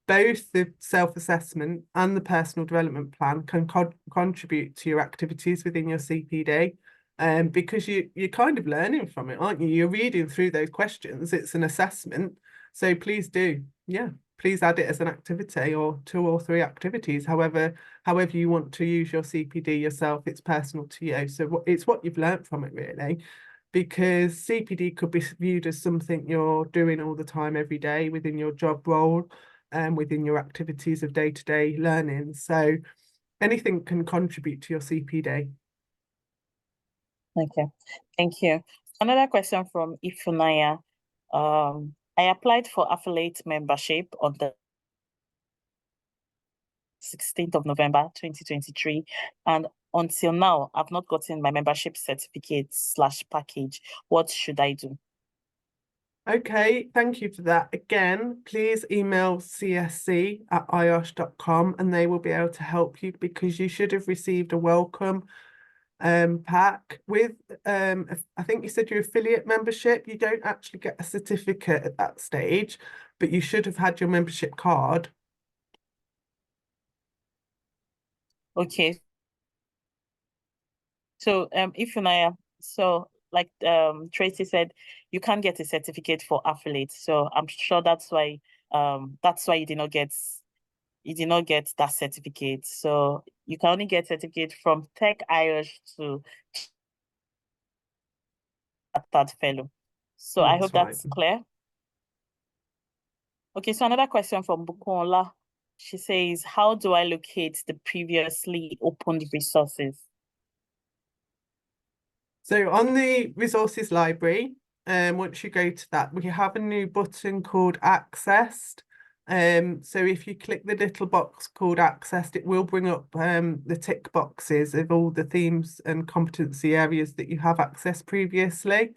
both the self-assessment and the personal development plan can contribute to your activities within your CPD. Because you're kind of learning from it, aren't you? You're reading through those questions. It's an assessment. So please do, please add it as an activity, or 2 or 3 activities, however you want to use your CPD yourself. It's personal to you. So it's what you've learned from it, really, because CPD could be viewed as something you're doing all the time, every day, within your job role and within your activities of day-to-day learning. So anything can contribute to your CPD. Okay, thank you. Another question from Ifunaya. I applied for affiliate membership on the 16th of November 2023, and until now I've not gotten my membership certificate / package. What should I do? Okay, thank you for that. Again, please email csc@iosh.com and they will be able to help you, because you should have received a welcome pack with I think you said your affiliate membership. You don't actually get a certificate at that stage, but you should have had your membership card. Okay, so Ifunaya, so like Tracy said, you can't get a certificate for affiliate, so I'm sure that's why you did not get that certificate. So you can only get certificate from Tech IOSH to third fellow. So I hope that's clear. Okay, so another question from Bukola. She says, how do I locate the previously opened resources? So on the resources library, once you go to that, we have a new button called Accessed. So if you click the little box called Accessed, it will bring up the tick boxes of all the themes and competency areas that you have accessed previously.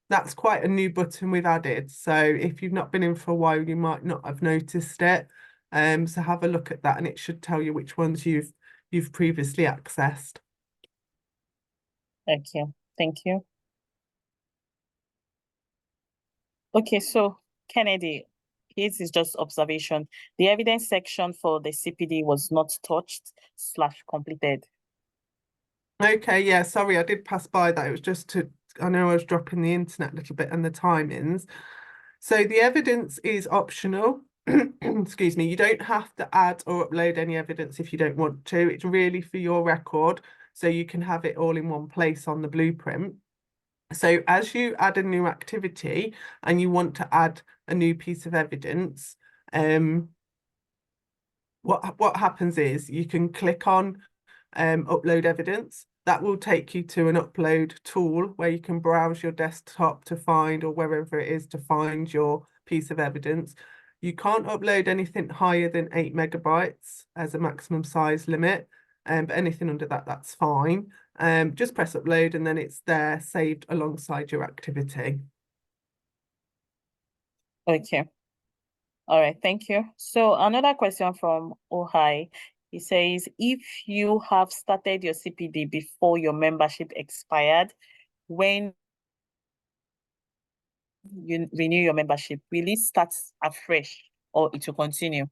That's quite a new button we've added. So if you've not been in for a while, you might not have noticed it. So have a look at that, and it should tell you which ones you've previously accessed. Thank you. Thank you. Okay, so Kennedy, his is just observation. The evidence section for the CPD was not touched / completed. Okay, yeah, sorry, I did pass by that. It was just I know I was dropping the internet a little bit and the timings. So the evidence is optional. Excuse me, you don't have to add or upload any evidence if you don't want to. It's really for your record, so you can have it all in one place on the blueprint. So as you add a new activity and you want to add a new piece of evidence, what happens is you can click on upload evidence. That will take you to an upload tool where you can browse your desktop to find, or wherever it is, to find your piece of evidence. You can't upload anything higher than 8 megabytes as a maximum size limit, but anything under that, that's fine. Just press upload and then it's there saved alongside your activity. Okay. All right, thank you. So another question from Ohai. He says, if you have started your CPD before your membership expired, when you renew your membership, will it start afresh or it will continue?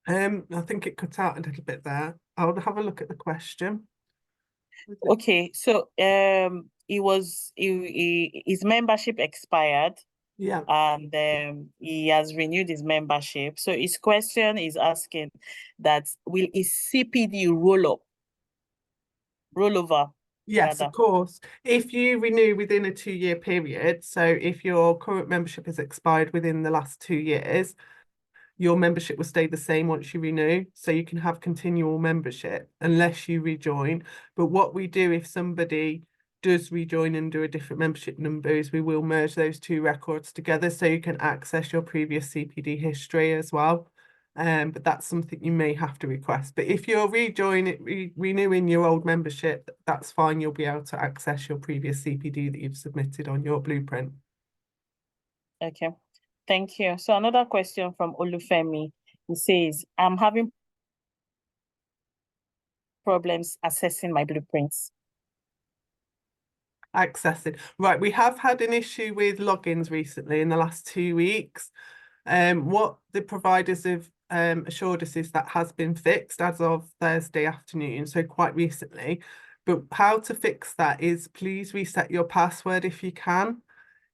I think it cut out a little bit there. I'll have a look at the question. Okay, so his membership expired. Yeah. And he has renewed his membership. So his question is asking that will his CPD roll over? Yes, rather? of course. If you renew within a 2-year period, so if your current membership has expired within the last 2 years, your membership will stay the same once you renew. So you can have continual membership unless you rejoin. But what we do if somebody does rejoin under a different membership number is we will merge those 2 records together so you can access your previous CPD history as well. But that's something you may have to request. But if you're renewing your old membership, that's fine. You'll be able to access your previous CPD that you've submitted on your blueprint. Okay, thank you. So another question from Olufemi. He says, I'm having problems accessing my blueprints. Accessing. Right, we have had an issue with logins recently in the last 2 weeks. What the providers have assured us is that has been fixed as of Thursday afternoon, so quite recently. But how to fix that is please reset your password if you can.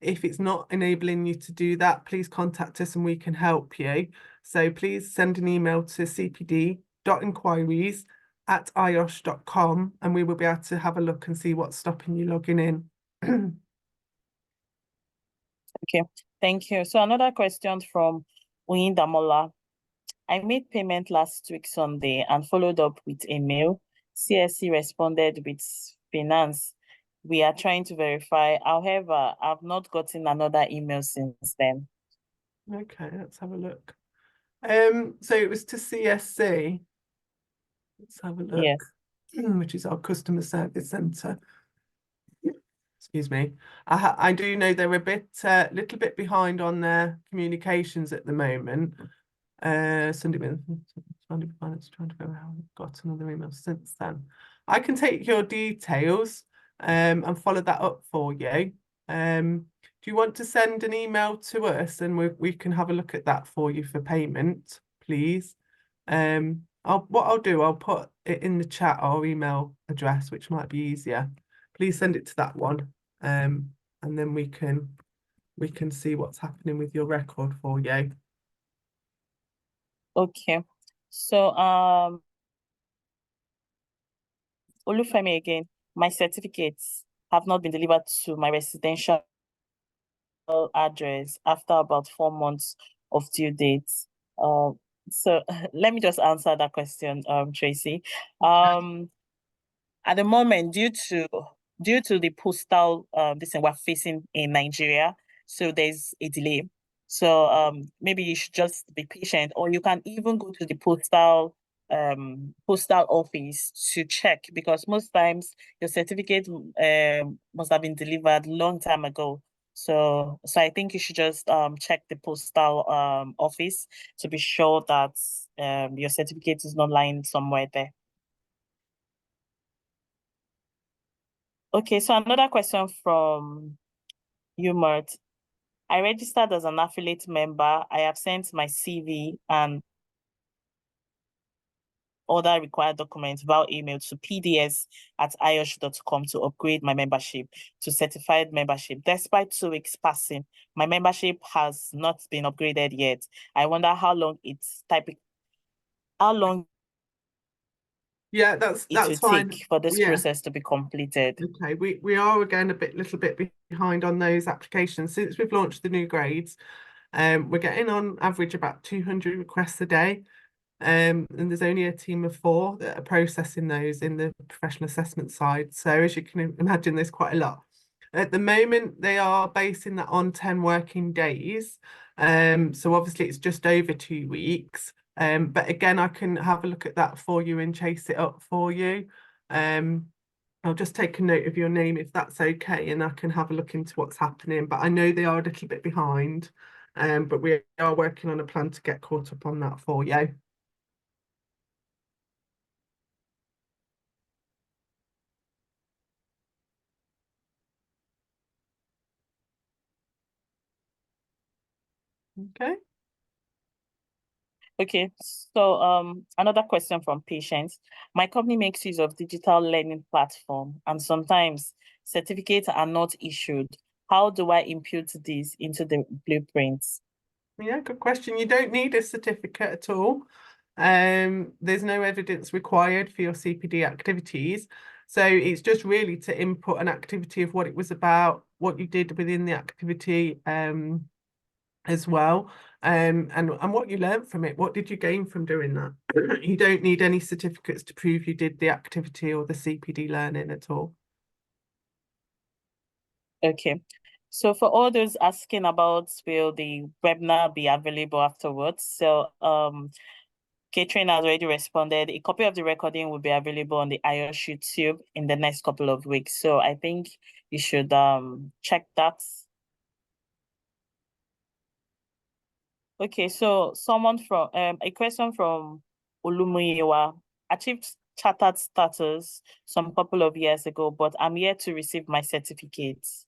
If it's not enabling you to do that, please contact us and we can help you. So please send an email to cpd.inquiries@iosh.com and we will be able to have a look and see what's stopping you logging in. Okay, thank you. So another question from Uyindamola. I made payment last week Sunday and followed up with a mail. CSC responded with finance. We are trying to verify. However, I've not gotten another email since then. Okay, let's have a look. So it was to CSC. Let's have a look. Yes. Which is our customer service centre. Excuse me. I do know they're a little bit behind on their communications at the moment. Sunday Finance trying to go around. Got another email since then. I can take your details and follow that up for you. Do you want to send an email to us and we can have a look at that for you for payment, please? What I'll do, I'll put it in the chat, our email address, which might be easier. Please send it to that one, and then we can see what's happening with your record for you. Okay. So Olufemi again, my certificates have not been delivered to my residential address after about 4 months of due dates. So let me just answer that question, Tracy. At the moment, due to the postal this thing we're facing in Nigeria, so there's a delay. So maybe you should just be patient, or you can even go to the postal office to check, because most times your certificate must have been delivered long time ago. So I think you should just check the postal office to be sure that your certificate is not lying somewhere there. Okay, so another question from Umert. I registered as an affiliate member. I have sent my CV and other required documents via email to pds@iosh.com to upgrade my membership to certified membership. Despite 2 weeks passing, my membership has not been upgraded yet. I wonder how long Yeah, that's it will fine. take for this process to be completed. Okay, we are again a little bit behind on those applications since we've launched the new grades. We're getting on average about 200 requests a day. And there's only a team of 4 that are processing those in the professional assessment side. So as you can imagine, there's quite a lot. At the moment, they are basing that on 10 working days. So obviously it's just over 2 weeks. But again, I can have a look at that for you and chase it up for you. I'll just take a note of your name if that's okay, and I can have a look into what's happening. But I know they are a little bit behind, but we are working on a plan to get caught up on that for you. Okay. Okay, so another question from patients. My company makes use of digital learning platform, and sometimes certificates are not issued. How do I impute this into the blueprints? Yeah, good question. You don't need a certificate at all. There's no evidence required for your CPD activities. So it's just really to input an activity of what it was about, what you did within the activity as well, and what you learned from it. What did you gain from doing that? You don't need any certificates to prove you did the activity or the CPD learning at all. Okay, so for all those asking about will the webinar be available afterwards, so Catherine has already responded. A copy of the recording will be available on the IOSH YouTube in the next couple of weeks. So I think you should check that. Okay, so someone from a question from Olumuyiwa. Achieved chartered status some couple of years ago, but I'm yet to receive my certificates.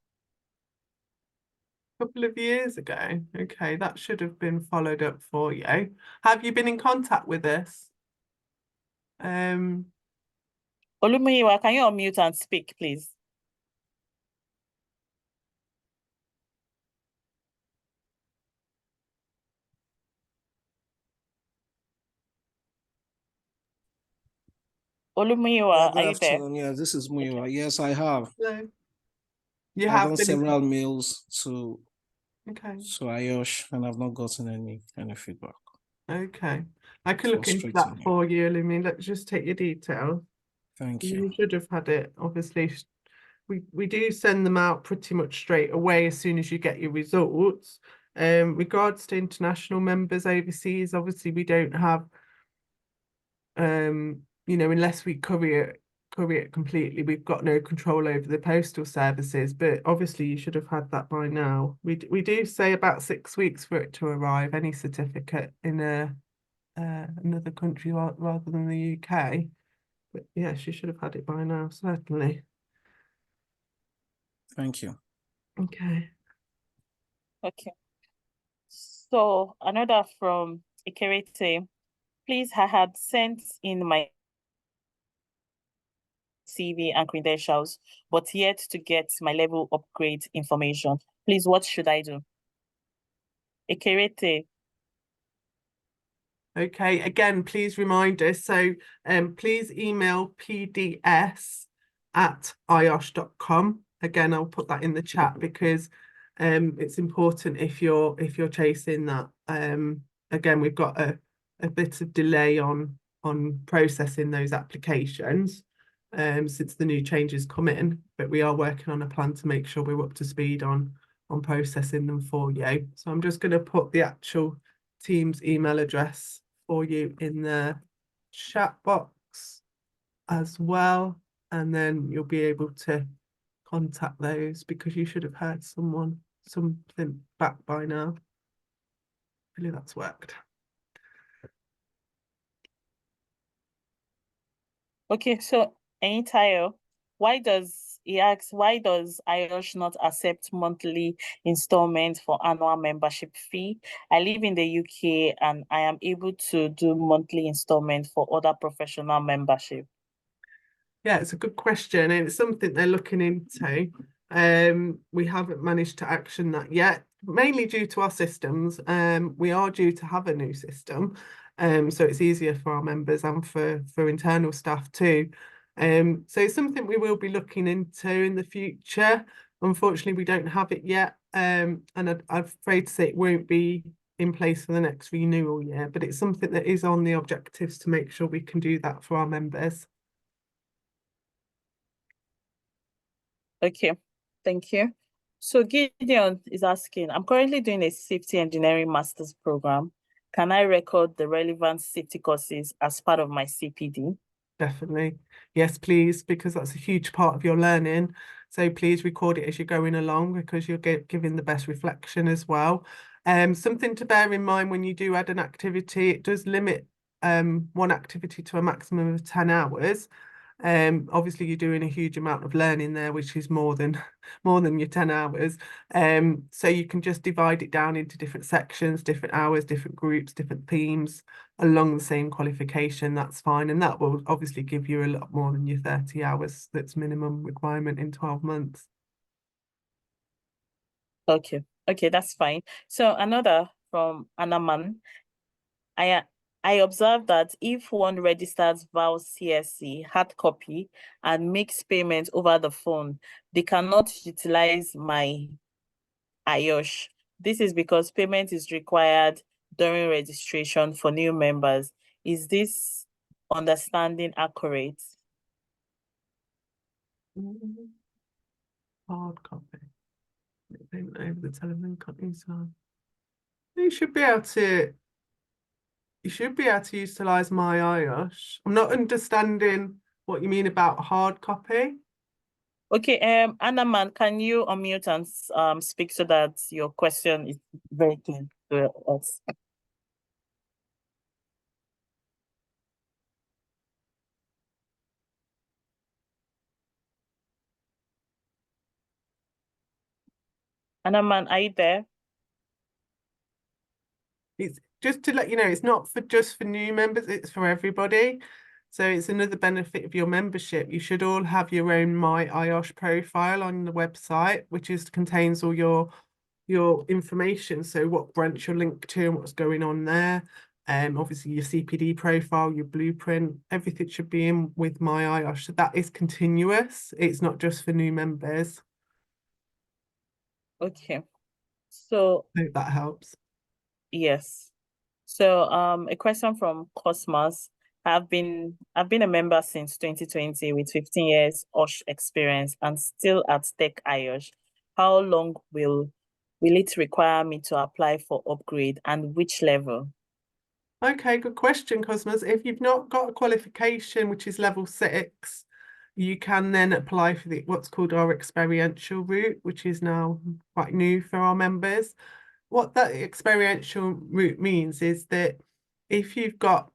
couple of years ago. Okay, that should have been followed up for you. Have you been in contact with us? Olumiyiwa, can you unmute and speak, please? Olumiyiwa, Good are you there? afternoon. Yeah, this is Muyiwa. Yes, I have. No. You I've have done been in several mails to Okay. IOSH and I've not gotten any feedback. Okay. I can look into that Frustrating, yeah. for you, Lumi. Let's just take your details. Thank You you. should have had it. Obviously, we do send them out pretty much straight away as soon as you get your results. Regards to international members overseas, obviously we don't have you know, unless we courier it completely, we've got no control over the postal services, but obviously you should have had that by now. We do say about 6 weeks for it to arrive, any certificate in another country rather than the UK. But yes, you should have had it by now, certainly. Thank you. Okay. Okay. So another from Ikerete. Please, I had sent in my CV and credentials, but yet to get my level upgrade information. Please, what should I do? Ikerete. Okay, again, please remind us. So please email pds@iosh.com. Again, I'll put that in the chat because it's important if you're chasing that. Again, we've got a bit of delay on processing those applications since the new changes come in, but we are working on a plan to make sure we're up to speed on processing them for you. So I'm just going to put the actual Teams email address for you in the chat box as well, and then you'll be able to contact those because you should have heard something back by now. Hopefully that's worked. Okay, so Tayo, he asks, why does IOSH not accept monthly installment for annual membership fee? I live in the UK and I am able to do monthly installment for other professional membership. Yeah, it's a good question, and it's something they're looking into. We haven't managed to action that yet, mainly due to our systems. We are due to have a new system, so it's easier for our members and for internal staff too. So it's something we will be looking into in the future. Unfortunately, we don't have it yet, and I'm afraid to say it won't be in place for the next renewal year, but it's something that is on the objectives to make sure we can do that for our members. Okay, thank you. So Gideon is asking, I'm currently doing a safety engineering master's program. Can I record the relevant safety courses as part of my CPD? Definitely. Yes, please, because that's a huge part of your learning. So please record it as you're going along because you'll get giving the best reflection as well. Something to bear in mind when you do add an activity, it does limit one activity to a maximum of 10 hours. Obviously you're doing a huge amount of learning there, which is more than your 10 hours. So you can just divide it down into different sections, different hours, different groups, different themes along the same qualification. That's fine, and that will obviously give you a lot more than your 30 hours that's minimum requirement in 12 months. Okay, that's fine. So another from Anaman. I observed that if one registers VAL CSC hard copy and makes payment over the phone, they cannot utilize my IOSH. This is because payment is required during registration for new members. Is this understanding accurate? Hard copy. Payment over the telephone company side. You should be able to utilize my IOSH. I'm not understanding what you mean about hard copy. Okay, Anaman, can you unmute and speak so that your question is very clear to us? Anaman, are you there? It's just to let you know, it's not for just for new members, it's for everybody. So it's another benefit of your membership. You should all have your own My IOSH profile on the website, which contains all your information. So what branch you're linked to and what's going on there. Obviously your CPD profile, your blueprint, everything should be in with My IOSH. So that is continuous. It's not just for new members. Okay. So I hope that helps. yes. So a question from Cosmos. I've been a member since 2020 with 15 years IOSH experience and still at Tech IOSH. How long will it require me to apply for upgrade and which level? Okay, good question, Cosmos. If you've not got a qualification, which is level 6, you can then apply for what's called our experiential route, which is now quite new for our members. What that experiential route means is that if you've got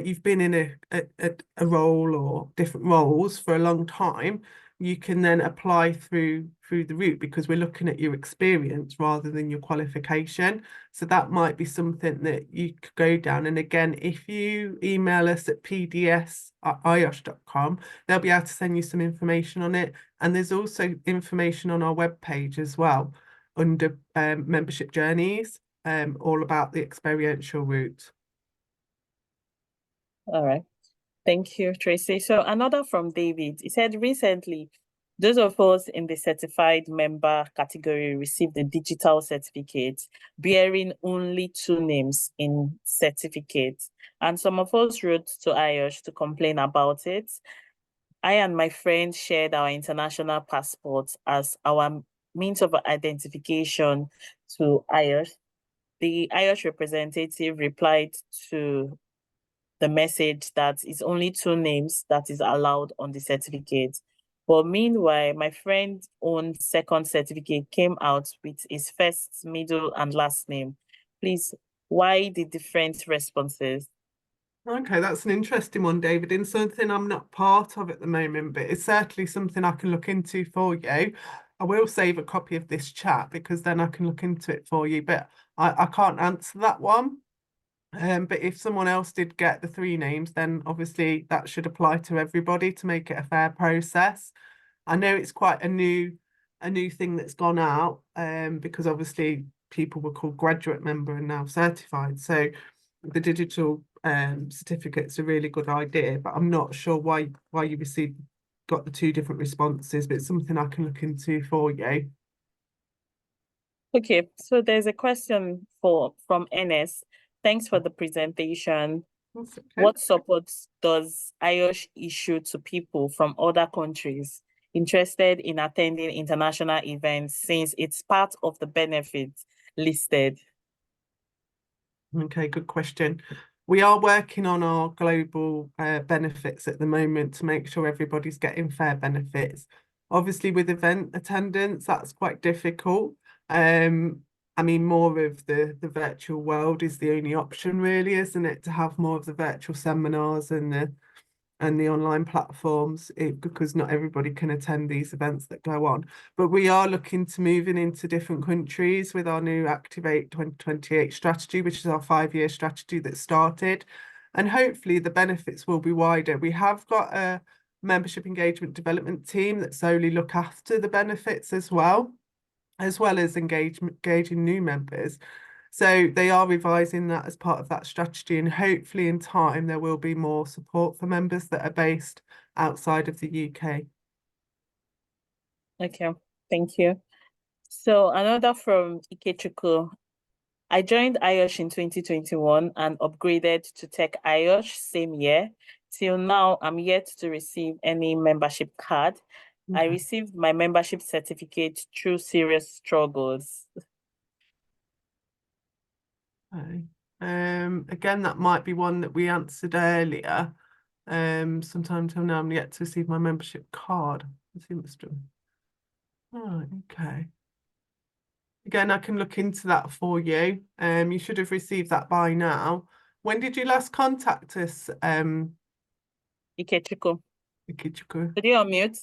you've been in a role or different roles for a long time, you can then apply through the route because we're looking at your experience rather than your qualification. So that might be something that you could go down. And again, if you email us at pds@iosh.com, they'll be able to send you some information on it. And there's also information on our webpage as well under membership journeys, all about the experiential route. All right. Thank you, Tracy. So another from David. He said recently, those of us in the certified member category received a digital certificate bearing only 2 names in certificate. And some of us wrote to IOSH to complain about it. I and my friend shared our international passports as our means of identification to IOSH. The IOSH representative replied to the message that is only 2 names that is allowed on the certificate. But meanwhile, my friend's own second certificate came out with his first, middle, and last name. Please, why the different responses? Okay, that's an interesting one, David, and something I'm not part of at the moment, but it's certainly something I can look into for you. I will save a copy of this chat because then I can look into it for you, but I can't answer that one. But if someone else did get the 3 names, then obviously that should apply to everybody to make it a fair process. I know it's quite a new thing that's gone out, because obviously people were called graduate member and now certified. So the digital certificate's a really good idea, but I'm not sure why you got the 2 different responses, but it's something I can look into for you. Okay, so there's a question from NS. Thanks for the presentation. That's okay. What supports does IOSH issue to people from other countries interested in attending international events since it's part of the benefits listed? Okay, good question. We are working on our global benefits at the moment to make sure everybody's getting fair benefits. Obviously, with event attendance, that's quite difficult. I mean, more of the virtual world is the only option, really, isn't it? To have more of the virtual seminars and the online platforms, because not everybody can attend these events that go on. But we are looking to moving into different countries with our new Activate 2028 strategy, which is our 5-year strategy that started. And hopefully the benefits will be wider. We have got a membership engagement development team that solely look after the benefits as well as engaging new members. So they are revising that as part of that strategy, and hopefully in time there will be more support for members that are based outside of the UK. Okay, thank you. So another from Ikechukwu. I joined IOSH in 2021 and upgraded to Tech IOSH same year. Till now, I'm yet to receive any membership card. I received my membership certificate through serious struggles. Okay. Again, that might be one that we answered earlier. Sometime till now, I'm yet to receive my membership card. Oh, okay. Again, I can look into that for you. You should have received that by now. When did you last contact us, Ikechukwu, Ikichuku? could you unmute?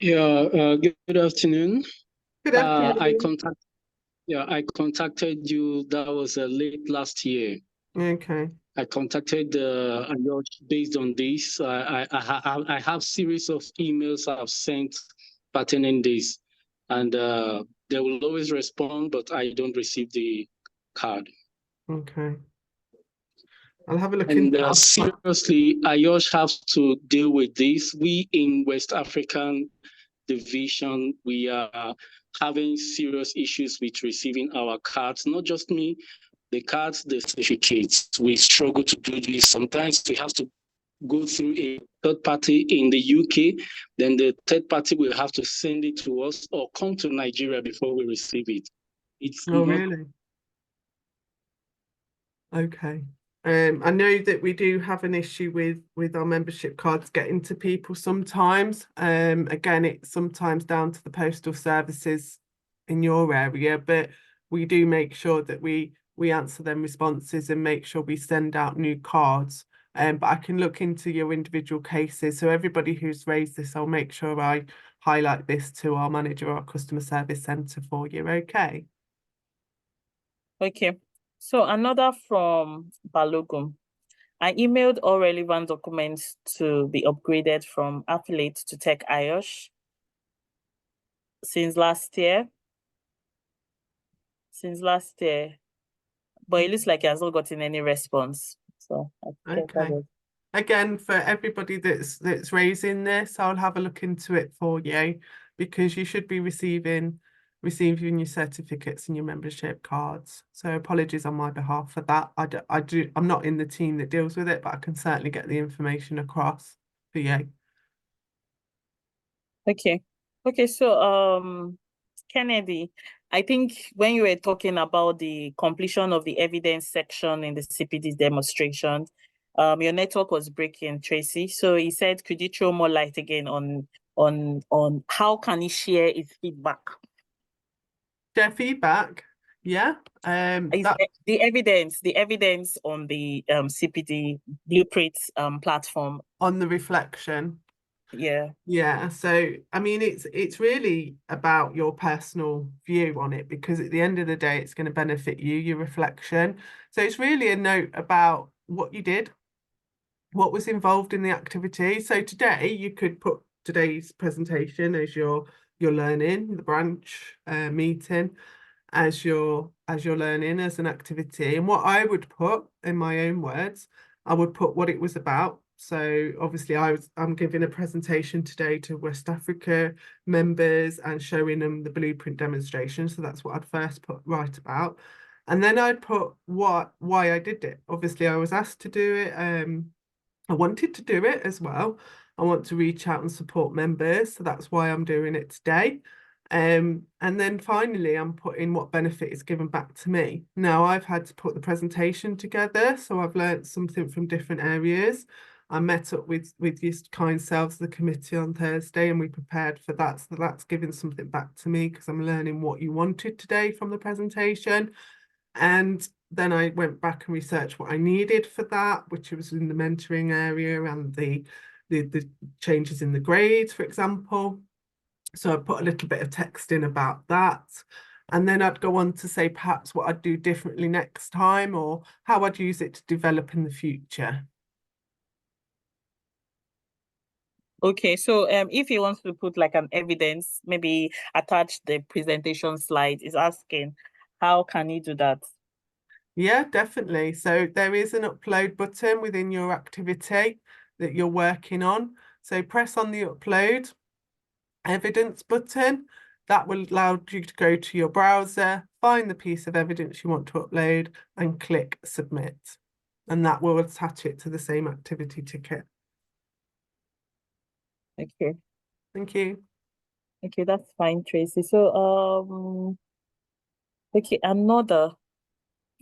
Good afternoon. Good afternoon. I contacted you. That was late last year. Okay. I contacted IOSH based on this. I have series of emails I've sent pertaining this, and they will always respond, but I don't receive the card. Okay. I'll have a look And into that. seriously, IOSH has to deal with this. We in West African division, we are having serious issues with receiving our cards. Not just me, the cards, the certificates. We struggle to do this. Sometimes we have to go through a third party in the UK, then the third party will have to send it to us or come to Nigeria before we receive it. It's Oh, not really? Okay. I know that we do have an issue with our membership cards getting to people sometimes. Again, it's sometimes down to the postal services in your area, but we do make sure that we answer them responses and make sure we send out new cards. But I can look into your individual cases. So everybody who's raised this, I'll make sure I highlight this to our manager or our customer service centre for you. Okay. Okay. So another from Balogun. I emailed all relevant documents to be upgraded from affiliate to Tech IOSH since last year. But it looks like he has not gotten any response. So I guess that Okay. was- Again, for everybody that's raising this, I'll have a look into it for you, because you should be receiving your certificates and your membership cards. So apologies on my behalf for that. I'm not in the team that deals with it, but I can certainly get the information across for you. Okay. Okay, so Kennedy, I think when you were talking about the completion of the evidence section in the CPD demonstration, your network was breaking, Tracy. So he said, could you throw more light again on how can he share his feedback? Share feedback, yeah. The evidence on the CPD Blueprint platform. On the reflection. Yeah. Yeah, so I mean, it's really about your personal view on it, because at the end of the day, it's going to benefit you, your reflection. So it's really a note about what you did, what was involved in the activity. So today you could put today's presentation as your learning, the branch meeting as your learning as an activity. And what I would put in my own words, I would put what it was about. So obviously I'm giving a presentation today to West Africa members and showing them the blueprint demonstration. So that's what I'd first put right about. And then I'd put why I did it. Obviously I was asked to do it. I wanted to do it as well. I want to reach out and support members. So that's why I'm doing it today. And then finally, I'm putting what benefit is given back to me. Now, I've had to put the presentation together, so I've learned something from different areas. I met up with your kind selves, the committee, on Thursday, and we prepared for that. So that's giving something back to me, because I'm learning what you wanted today from the presentation. And then I went back and researched what I needed for that, which was in the mentoring area and the changes in the grades, for example. So I put a little bit of text in about that. And then I'd go on to say perhaps what I'd do differently next time, or how I'd use it to develop in the future. Okay, so if he wants to put like an evidence, maybe attach the presentation slide, is asking, how can he do that? Yeah, definitely. So there is an upload button within your activity that you're working on. So press on the upload evidence button. That will allow you to go to your browser, find the piece of evidence you want to upload, and click submit. And that will attach it to the same activity ticket. Okay. Thank you. Okay, that's fine, Tracy. So okay, another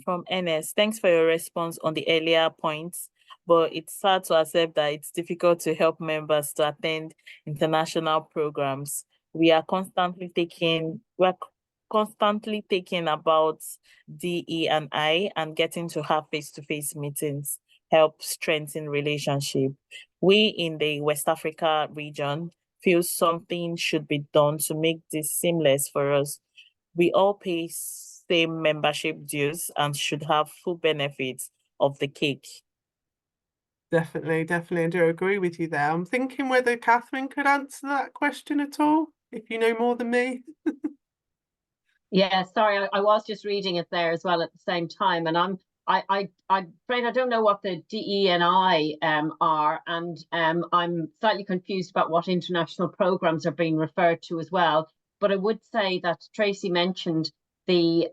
from NS. Thanks for your response on the earlier points, but it's sad to accept that it's difficult to help members to attend international programs. We are constantly taking about DE and I, and getting to have face-to-face meetings help strengthen relationship. We in the West Africa region feels something should be done to make this seamless for us. We all pay same membership dues and should have full benefits of the cake. Definitely, definitely. I do agree with you there. I'm thinking whether Catherine could answer that question at all, if you know more than me. Yeah, sorry, I was just reading it there as well at the same time, and I'm afraid I don't know what the DE&I are, and I'm slightly confused about what international programs are being referred to as well. But I would say that Tracy mentioned the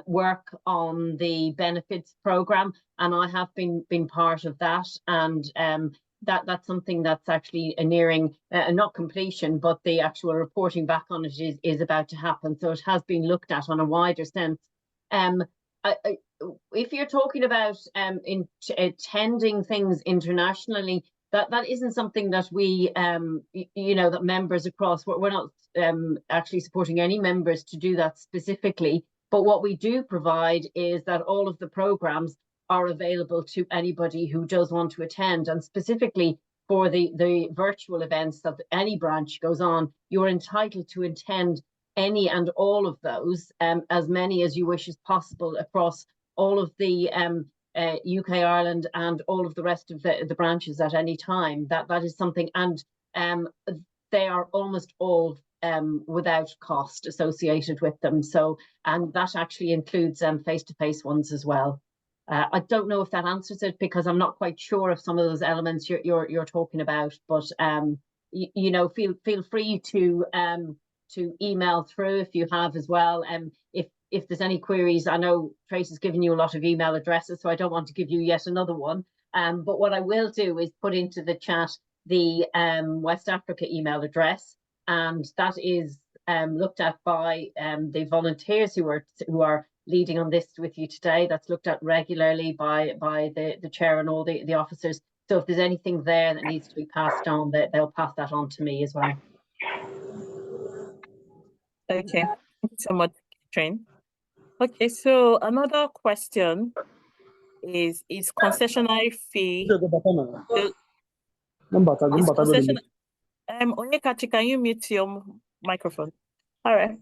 work on the benefits program, and I have been part of that, and that's something that's actually nearing not completion, but the actual reporting back on it is about to happen. So it has been looked at on a wider sense. If you're talking about attending things internationally, that isn't something that we that members across, we're not actually supporting any members to do that specifically. But what we do provide is that all of the programs are available to anybody who does want to attend, and specifically for the virtual events that any branch goes on, you're entitled to attend any and all of those, as many as you wish as possible across all of the UK, Ireland, and all of the rest of the branches at any time. That is something, and they are almost all without cost associated with them. So, and that actually includes face-to-face ones as well. I don't know if that answers it, because I'm not quite sure of some of those elements you're talking about, but feel free to email through if you have as well. If there's any queries, I know Tracy's given you a lot of email addresses, so I don't want to give you yet another one. But what I will do is put into the chat the West Africa email address, and that is looked at by the volunteers who are leading on this with you today. That's looked at regularly by the chair and all the officers. So if there's anything there that needs to be passed on, they'll pass that on to me as well. Okay, thank you so much, Catherine. Okay, so another question is concessionary fee Onyekachi, can you mute your microphone? All right.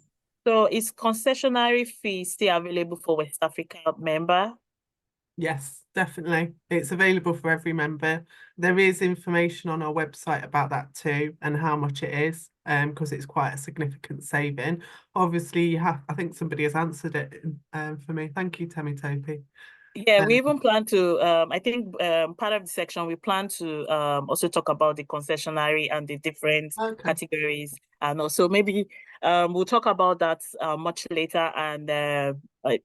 So is concessionary fee still available for West Africa member? Yes, definitely. It's available for every member. There is information on our website about that too, and how much it is, because it's quite a significant saving. Obviously, I think somebody has answered it for me. Thank you, Temitope. Yeah, we even plan to, I think part of the section, we plan to also talk about the concessionary and the different categories. And also maybe we'll talk about that much later, and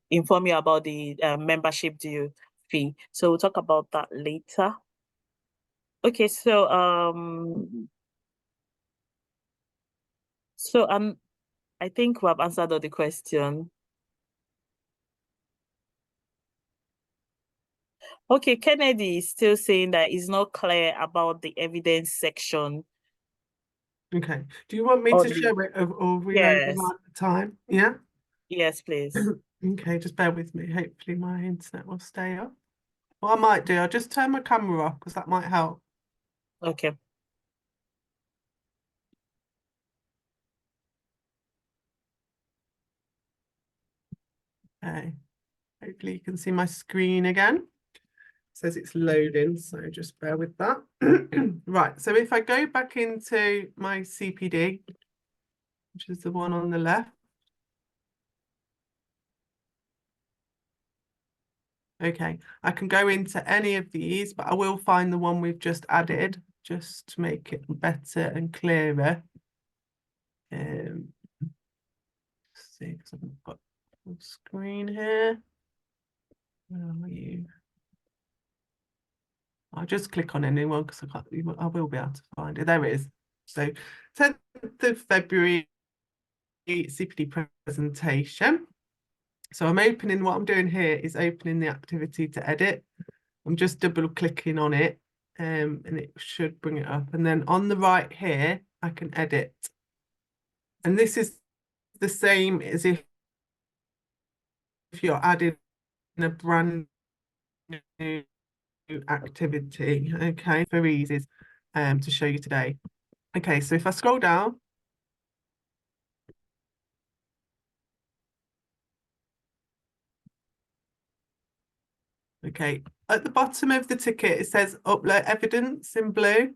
inform you about the membership due fee. So we'll talk about that later. Okay, so I think we have answered all the questions. Okay, Kennedy is still saying that it's not clear about the evidence section. Okay. Do you want me to show it, or we over the time? Yeah? Yes, please. Okay, just bear with me. Hopefully my internet will stay up. What I might do, I'll just turn my camera off, because that might help. Okay. Okay. Hopefully you can see my screen again. It says it's loading, so just bear with that. Right, so if I go back into my CPD, which is the one on the left. Okay, I can go into any of these, but I will find the one we've just added, just to make it better and clearer. Let's see, because I've got full screen here. Where are you? I'll just click on anyone, because I will be able to find it. There it is. So 10th of February CPD presentation. So I'm opening, what I'm doing here is opening the activity to edit. I'm just double clicking on it, and it should bring it up. And then on the right here, I can edit. And this is the same as if you're adding a brand new activity. Okay, very easy to show you today. Okay, so if I scroll down, okay, at the bottom of the ticket, it says upload evidence in blue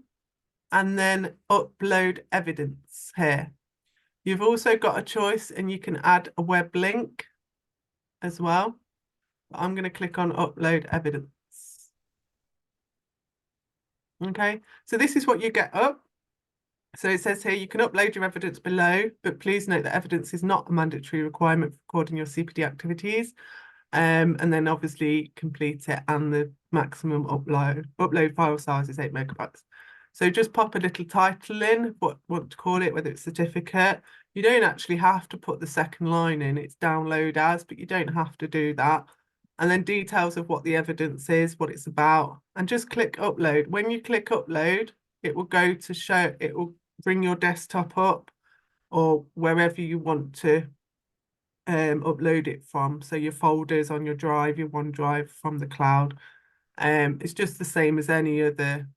and then upload evidence here. You've also got a choice and you can add a web link as well. I'm going to click on upload evidence. Okay, so this is what you get up. So it says here you can upload your evidence below, but please note that evidence is not a mandatory requirement for recording your CPD activities. And then obviously complete it, and the maximum upload file size is 8 megabytes. So just pop a little title in, what to call it, whether it's certificate. You don't actually have to put the second line in, it's download as, but you don't have to do that. And then details of what the evidence is, what it's about, and just click upload. When you click upload, it will go to show, it will bring your desktop up or wherever you want to upload it from. So your folders on your drive, your OneDrive from the cloud. It's just the same as any other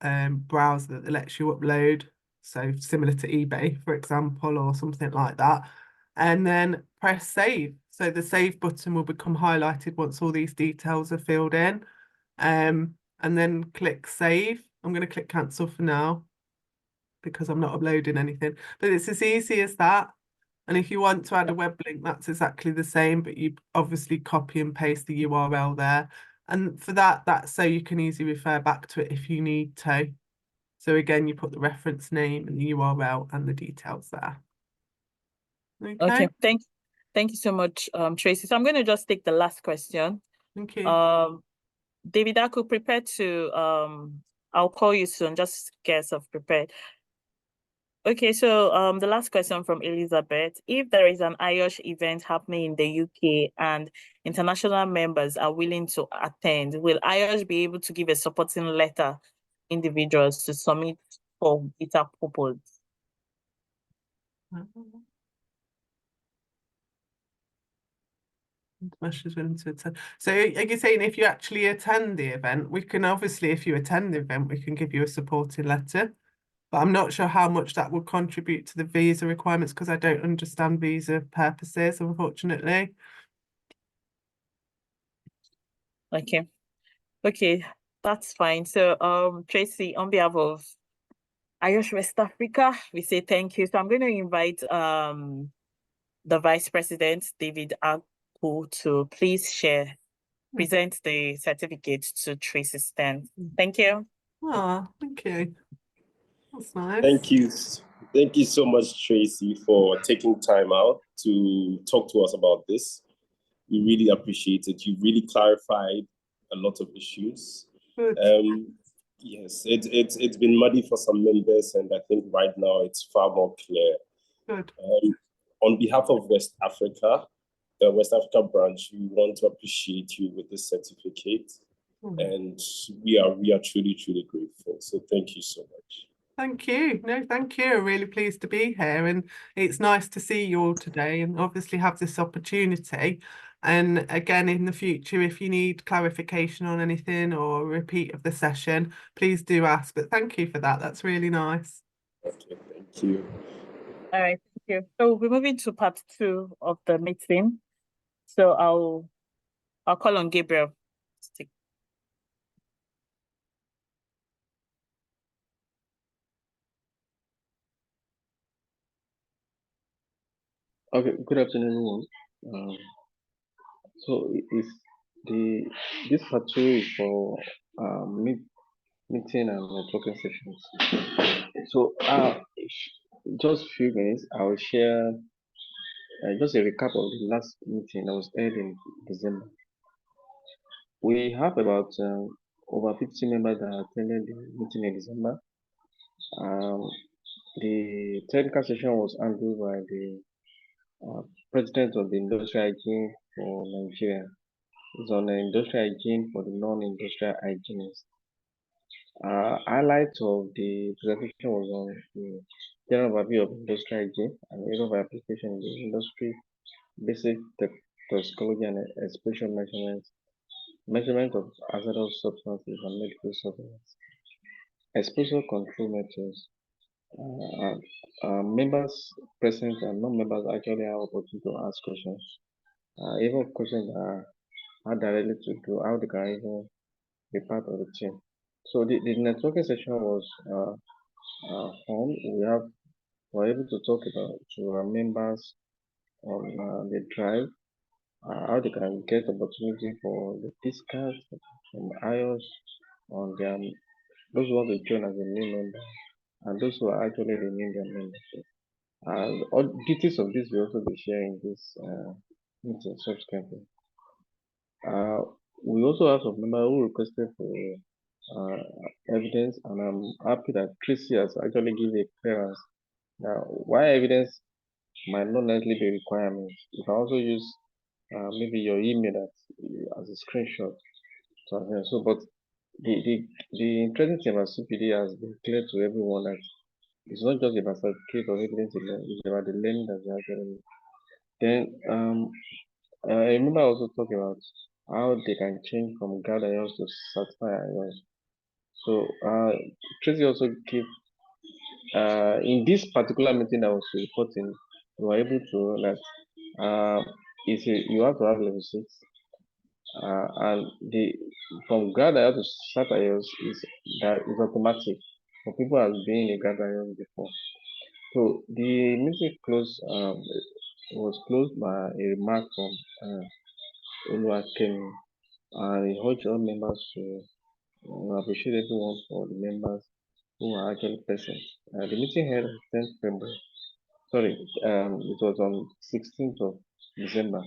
browser that lets you upload. So similar to eBay, for example, or something like that. And then press save. So the save button will become highlighted once all these details are filled in. And then click save. I'm going to click cancel for now because I'm not uploading anything. But it's as easy as that. And if you want to add a web link, that's exactly the same, but you obviously copy and paste the URL there. And for that, that's so you can easily refer back to it if you need to. So again, you put the reference name and the URL and the details there. Okay, thank you so much, Tracy. So I'm going to just take the last question. Thank you. David, I could prepare to, I'll call you soon, just get yourself prepared. Okay, so the last question from Elizabeth. If there is an IOSH event happening in the UK and international members are willing to attend, will IOSH be able to give a supporting letter individuals to submit for data purpose? So are you saying if you actually attend the event, we can obviously, if you attend the event, we can give you a supporting letter. But I'm not sure how much that would contribute to the visa requirements because I don't understand visa purposes, unfortunately. Okay, that's fine. So Tracy, on behalf of IOSH West Africa, we say thank you. So I'm going to invite the Vice President, David Aku, to please present the certificate to Tracy Stan. Thank you. Oh, thank you. That's nice. Thank you. Thank you so much, Tracy, for taking time out to talk to us about this. We really appreciate it. You really clarified a lot of issues. Good. Yes, it's been muddy for some members, and I think right now it's far more clear. Good. On behalf of West Africa, the West Africa branch, we want to appreciate you with this certificate, and we are truly, truly grateful. So thank you so much. Thank you. No, thank you. I'm really pleased to be here, and it's nice to see you all today and obviously have this opportunity. And again, in the future, if you need clarification on anything or a repeat of the session, please do ask. But thank you for that. That's really nice. Okay, thank you. All right, thank you. So we're moving to part 2 of the meeting. So I'll call on Gabriel. Okay, good afternoon, everyone. So this part 2 is for meeting and networking sessions. So just a few minutes, I will share just a recap of the last meeting that was held in December. We have about over 50 members that attended the meeting in December. The technical session was handled by the President of the Industrial Hygiene for Nigeria. It's on the industrial hygiene for the non-industrial hygienists. Highlight of the presentation was on the general overview of industrial hygiene and the area of application in the industry, basic toxicology and exposure measurements, measurement of hazardous substances and medical supplements, exposure control methods, Members present and non-members actually have opportunity to ask questions. Even questions that are directly to do how they can even be part of the team. So the networking session was fun. We're able to talk to our members on the drive, how they can get opportunity for the discounts from IOS on their those who want to join as a new member and those who are actually renewing their membership. All details of this will also be sharing this meeting subsequently. We also have some members who requested for evidence, and I'm happy that Tracy has actually given a clearance. Now, why evidence might not necessarily be requirements. You can also use maybe your email as a screenshot. So, but the interesting thing about CPD has been clear to everyone that it's not just about certificate or evidence alone, it's about the learning that you are getting. Then I remember also talking about how they can change from guide IOS to certified IOS. So Tracy also gave in this particular meeting I was reporting, we were able to that you have to have level 6 and the from grad IOS to cert IOS is automatic for people as being a grad IOS before. So the meeting was closed by a remark from Oluwaken, and he urged all members to appreciate everyone for the members who are actually present. The meeting held on 10th February. Sorry, it was on 16th of December.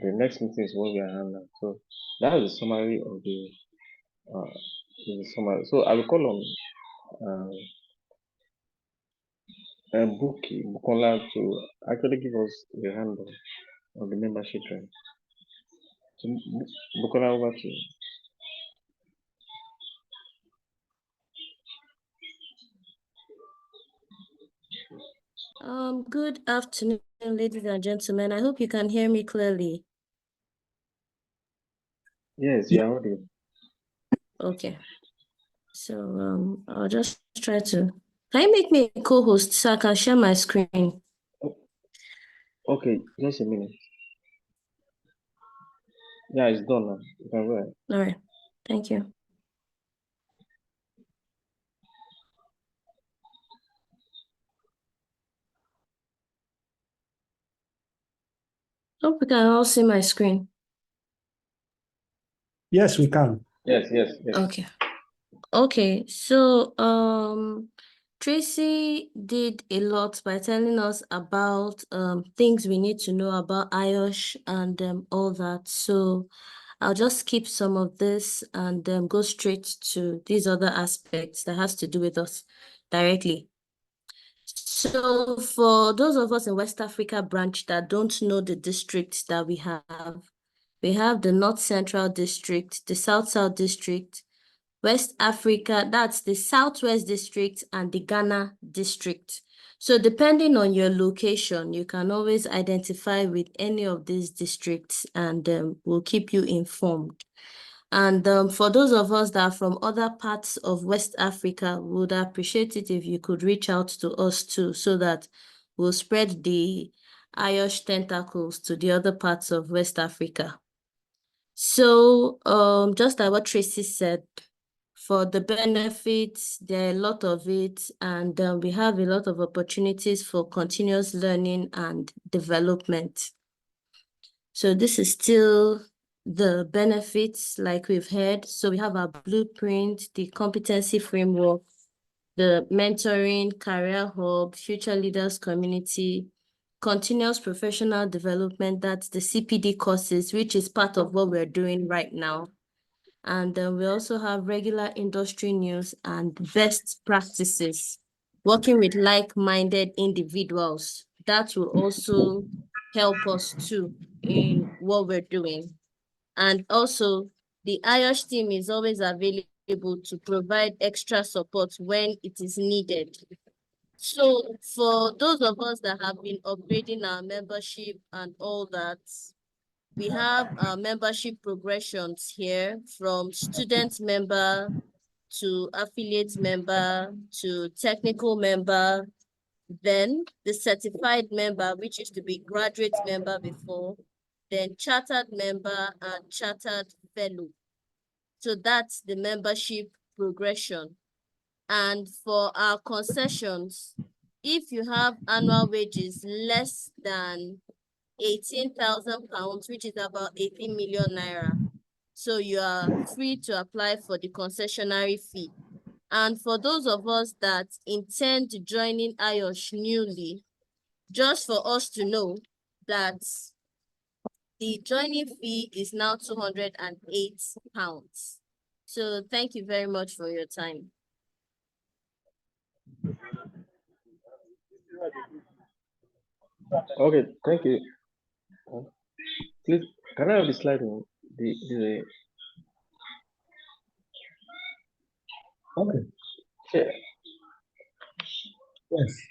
The next meeting is what we are having. So that is the summary of the summary. So I will call on Bukola to actually give us the handle of the membership trend. So Bukola, over to you. Good afternoon, ladies and gentlemen. I hope you can hear me clearly. Yes, you are audible. Okay. So I'll just try to. Can you make me a co-host so I can share my screen? Okay, just a minute. Yeah, it's done now. You can go ahead. All right. Thank you. Hope you can all see my screen. Yes, we can. Yes. Okay, so Tracy did a lot by telling us about things we need to know about IOSH and all that. So I'll just skip some of this and go straight to these other aspects that has to do with us directly. So for those of us in West Africa branch that don't know the districts that we have the North Central District, the South South District, West Africa, that's the Southwest District, and the Ghana District. So depending on your location, you can always identify with any of these districts, and we'll keep you informed. And for those of us that are from other parts of West Africa, we would appreciate it if you could reach out to us too, so that we'll spread the IOSH tentacles to the other parts of West Africa. So just like what Tracy said, for the benefits, there are a lot of it, and we have a lot of opportunities for continuous learning and development. So this is still the benefits, like we've heard. So we have our blueprint, the competency framework, the mentoring, career hub, future leaders community, continuous professional development, that's the CPD courses, which is part of what we're doing right now. And we also have regular industry news and best practices, working with like-minded individuals. That will also help us too in what we're doing. And also, the IOSH team is always available to provide extra support when it is needed. So for those of us that have been upgrading our membership and all that, we have our membership progressions here from student member to affiliate member to technical member, then the certified member, which used to be graduate member before, then chartered member and chartered fellow. So that's the membership progression. And for our concessions, if you have annual wages less than 18,000 pounds, which is about 18 million naira, so you are free to apply for the concessionary fee. And for those of us that intend joining IOSH newly, just for us to know that the joining fee is now 208 pounds. So thank you very much for your time. Okay, thank you. Please, can I have the slide? Okay. Yeah. Yes.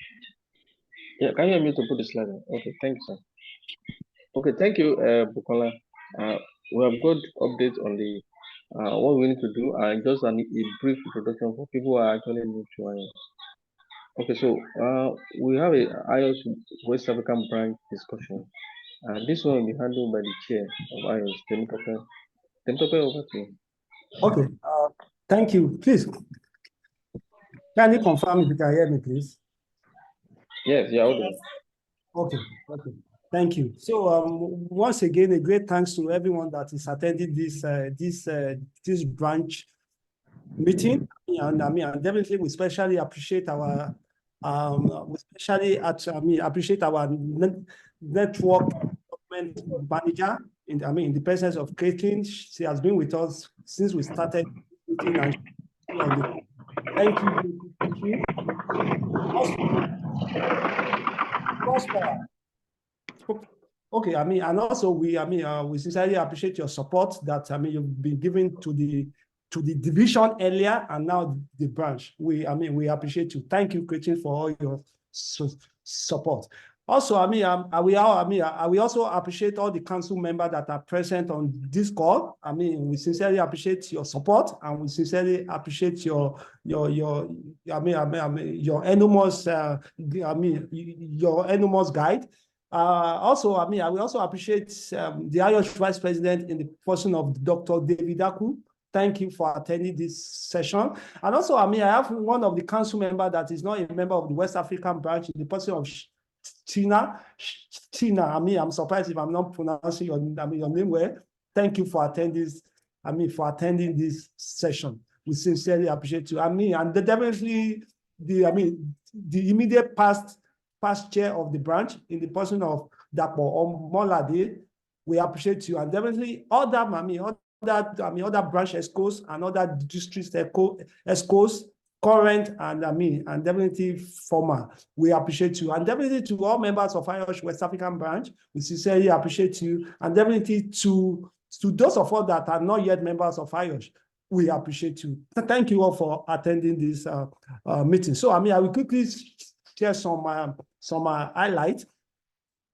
Yeah, can you help me to put the slide on? Okay, thank you, sir. Okay, thank you, Bukola. We have got updates on the what we need to do, and just a brief introduction for people who are actually new to IOSH. Okay, so we have a IOSH West African branch discussion, and this one will be handled by the chair of IOSH, Temitope. Temitope, over to you. Okay. Thank you. Please, can you confirm if you can hear me, please? Yes, yeah, audible. Okay. Okay. Thank you. So once again, a great thanks to everyone that is attending this branch meeting. And and definitely we especially appreciate our appreciate our network manager in the presence of Caitlin. She has been with us since we started meeting, and thank you, Caitlin. Okay, and also we sincerely appreciate your support that you've been given to the division earlier and now the branch. We appreciate you. Thank you, Christian, for all your support. Also, we also appreciate all the council members that are present on this call. We sincerely appreciate your support, and we sincerely appreciate your enormous guide. Also, we also appreciate the IOSH Vice President in the person of Dr. David Aku. Thank you for attending this session. And also, I have one of the council members that is not a member of the West African branch in the person of Tina. I'm surprised if I'm not pronouncing your name well. Thank you for attending this session. We sincerely appreciate you. And definitely the immediate past chair of the branch in the person of Dapo Omolade. We appreciate you, and definitely other branch ESCOs and other district ESCOs, current and definitely former. We appreciate you, and definitely to all members of IOSH West African branch, we sincerely appreciate you, and definitely to those of us that are not yet members of IOSH, we appreciate you. Thank you all for attending this meeting. So I will quickly share some highlights.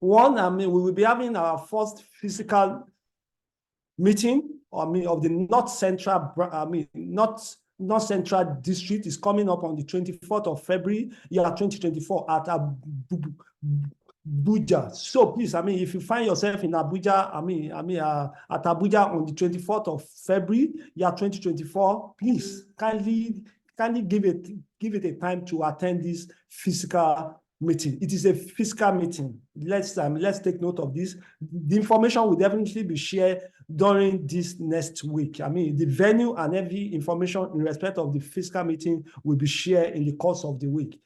One, we will be having our first physical meeting of the North Central District is coming up on the 24th of February, year 2024 at Abuja. So please, if you find yourself in Abuja, at Abuja on the 24th of February, year 2024, please kindly give it a time to attend this physical meeting. It is a physical meeting. Let's take note of this. The information will definitely be shared during this next week. The venue and every information in respect of the physical meeting will be shared in the course of the week.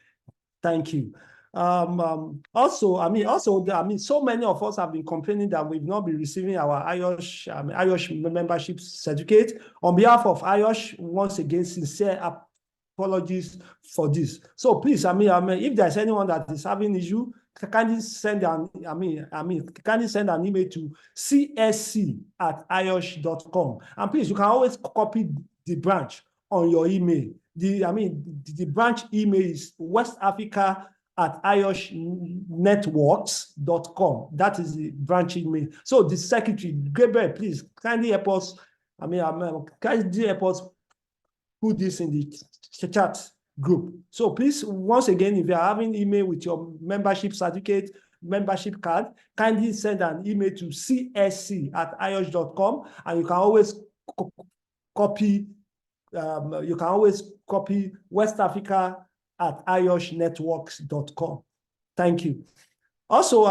Thank you. So many of us have been complaining that we've not been receiving our IOSH membership certificate. On behalf of IOSH, once again, sincere apologies for this. So please, if there's anyone that is having issue, kindly send an email to csc@iosh.com. And please, you can always copy the branch on your email. The branch email is westaFrica@iosh.networks.com. That is the branch email. So the secretary, Gabriel, please kindly help us. Kindly help us put this in the chat group. So please, once again, if you are having email with your membership certificate, membership card, kindly send an email to csc@iosh.com, and you can always copy West Africa at ioshnetworks.com. Thank you. Also,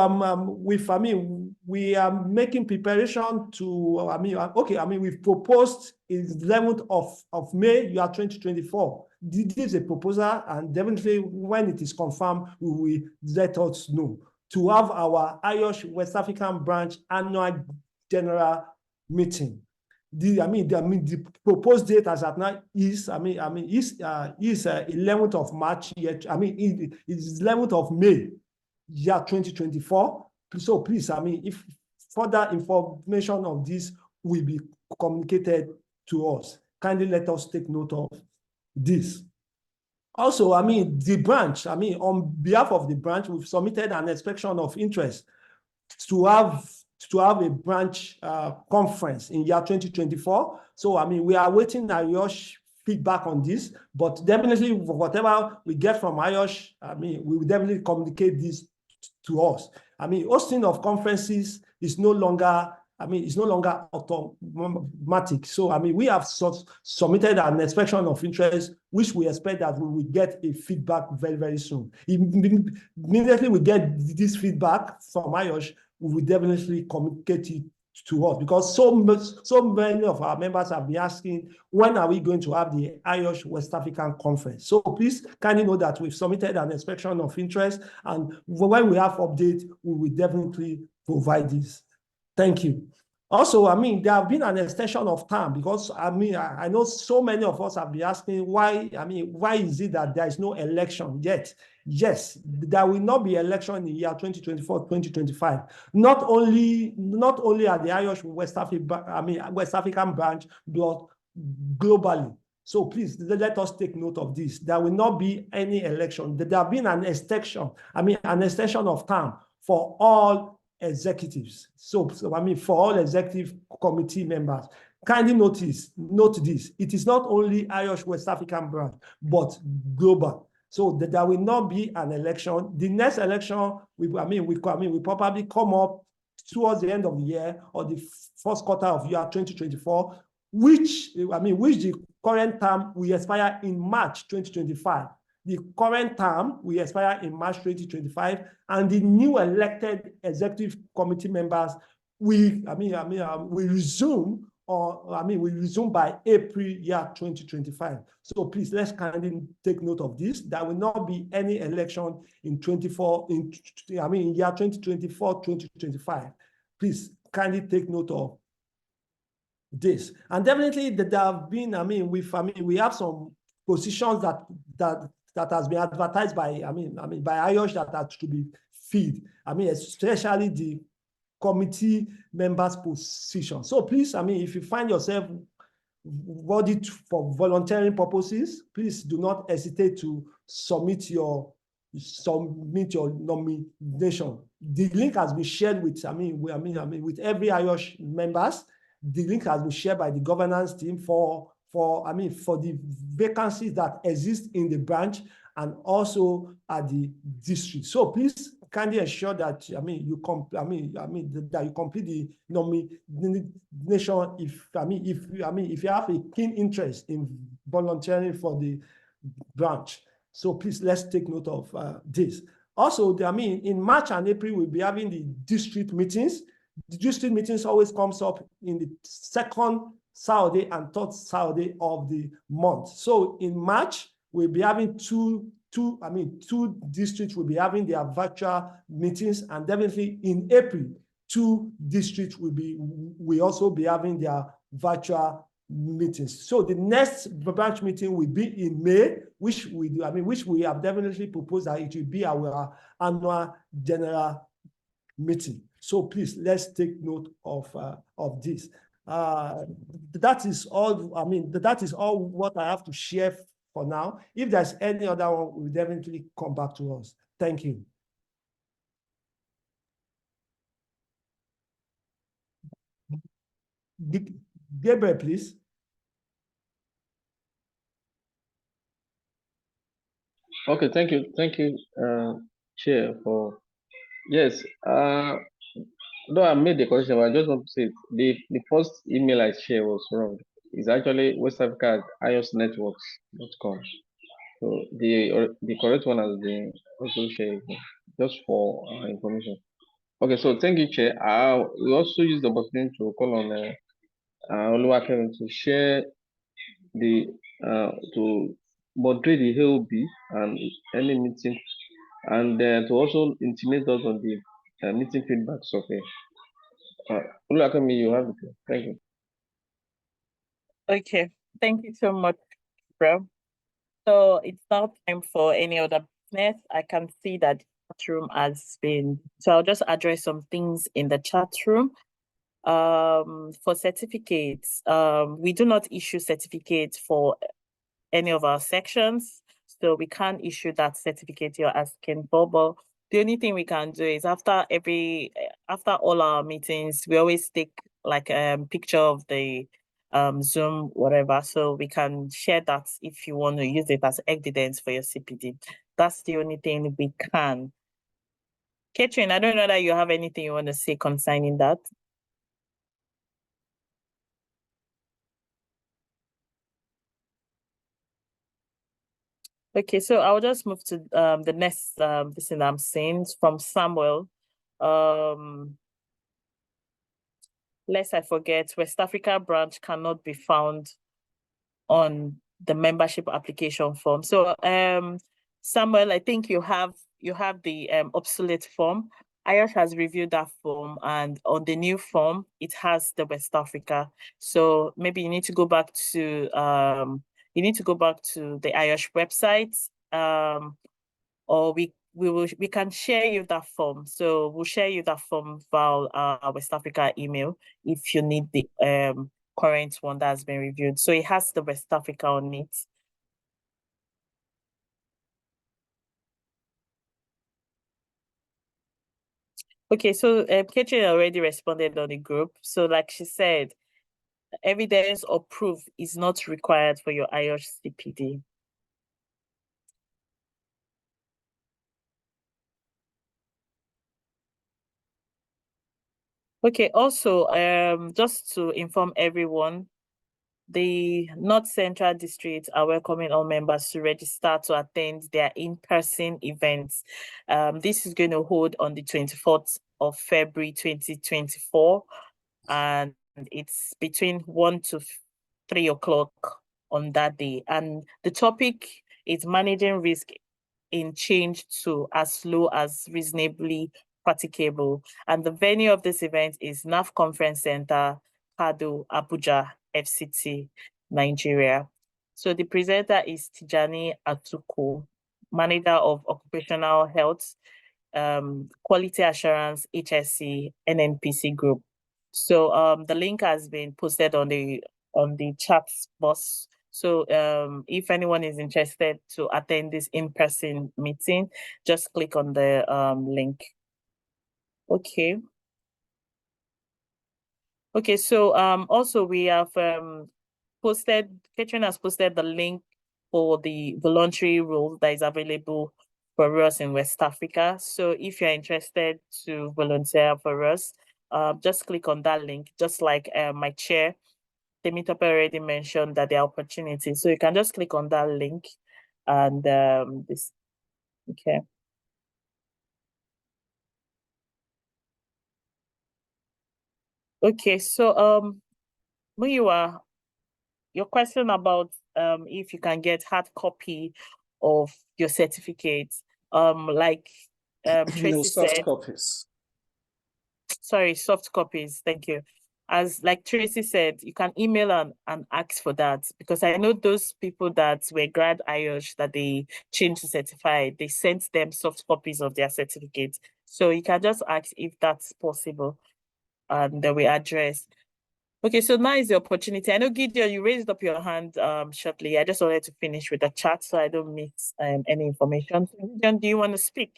we are making preparation to, we've proposed is 11th of May, year 2024. This is a proposal, and definitely when it is confirmed, we will let us know, to have our IOSH West African branch annual general meeting. The proposed date as at now is 11th of March. It's 11th of May, year 2024. So please, if further information of this will be communicated to us, kindly let us take note of this. Also, the branch, on behalf of the branch, we've submitted an expression of interest to have a branch conference in year 2024. So, we are waiting IOSH feedback on this, but definitely whatever we get from IOSH, we will definitely communicate this to us. Hosting of conferences is no longer, automatic. So, we have submitted an expression of interest, which we expect that we will get a feedback very, very soon. Immediately we get this feedback from IOSH, we will definitely communicate it to us, because so many of our members have been asking, when are we going to have the IOSH West African Conference? So please kindly know that we've submitted an expression of interest, and when we have update, we will definitely provide this. Thank you. Also, there have been an extension of time, because I know so many of us have been asking why is it that there is no election yet? Yes, there will not be election in the year 2024-2025. Not only at the IOSH West African branch, but globally. So please let us take note of this. There will not be any election. There have been an extension of time for all executives. So for all executive committee members. Kindly note this. It is not only IOSH West African branch, but global. So there will not be an election. The next election, we probably come up towards the end of the year or the first quarter of year 2024, which the current term will expire in March 2025. The current term will expire in March 2025, and the new elected executive committee members will resume by April year 2025. So please, let's kindly take note of this. There will not be any election in year 2024-2025. Please kindly take note of this. And definitely there have been, we have some positions that has been advertised by IOSH that are to be filled. Especially the committee members' position. So please, if you find yourself ready for volunteering purposes, please do not hesitate to submit your nomination. The link has been shared with with every IOSH members. The link has been shared by the governance team for the vacancies that exist in the branch and also at the district. So please kindly ensure that that you complete the nomination if you have a keen interest in volunteering for the branch. So please, let's take note of this. Also, in March and April, we'll be having the district meetings. The district meetings always comes up in the second Saturday and third Saturday of the month. So in March, we'll be having two districts will be having their virtual meetings, and definitely in April, 2 districts will also be having their virtual meetings. So the next branch meeting will be in May, which we have definitely proposed that it will be our annual general meeting. So please, let's take note of this. That is all. That is all what I have to share for now. If there's any other one, we'll definitely come back to us. Thank you. Gabriel, please. Okay, thank you, Chair, for yes. Though I made the correction, but I just want to say the first email I shared was wrong. It's actually West Africa at iosnetworks.com. So the correct one has been also shared just for information. Okay, so thank you, Chair. We also use the opportunity to call on Oluwakemi to share the to moderate the AOB and any meeting, and to also intimate us on the meeting feedback survey. Oluwakemi, you have it. Thank you. Okay, thank you so much, bro. So it's now time for any other business. I can see that the chat room has been, so I'll just address some things in the chat room. For certificates, we do not issue certificates for any of our sections, so we can't issue that certificate you're asking for. But the only thing we can do is after all our meetings, we always take like a picture of the Zoom, whatever, so we can share that if you want to use it as evidence for your CPD. That's the only thing we can. Catherine, I don't know that you have anything you want to say concerning that. Okay, so I'll just move to the next this thing I'm saying from Samuel. Lest I forget, West Africa branch cannot be found on the membership application form. So Samuel, I think you have the obsolete form. IOSH has reviewed that form, and on the new form, it has the West Africa. So maybe you need to go back to the IOSH website, or we can share you that form. So we'll share you that form via our West Africa email if you need the current one that has been reviewed. So it has the West Africa on it. Okay, so Ketrin already responded on the group. So like she said, evidence or proof is not required for your IOSH CPD. Okay, also, just to inform everyone, the North Central District are welcoming all members to register to attend their in-person events. This is going to hold on the 24th of February 2024, and it's between 1 to 3 o'clock on that day. And the topic is managing risk in change to as low as reasonably practicable. And the venue of this event is NAF Conference Center, Kado, Abuja, FCT, Nigeria. So the presenter is Tijani Atuku, Manager of Occupational Health, Quality Assurance, HSC, NNPC Group. So the link has been posted on the chat box. So if anyone is interested to attend this in-person meeting, just click on the link. Okay. Okay, so also we have Catherine has posted the link for the voluntary role that is available for us in West Africa. So if you're interested to volunteer for us, just click on that link, just like my chair, Temitope already mentioned that there are opportunities. So you can just click on that link and this, okay. Okay, so Muyiwa, your question about if you can get hard copy of your certificate, like Tracy No, soft said, copies. sorry, soft copies, thank you. As like Tracy said, you can email and ask for that, because I know those people that were grad IOSH that they changed to certified, they sent them soft copies of their certificate. So you can just ask if that's possible, and then we address. Okay, so now is the opportunity. I know, Gideon, you raised up your hand shortly. I just wanted to finish with the chat so I don't miss any information. Gideon, do you want to speak?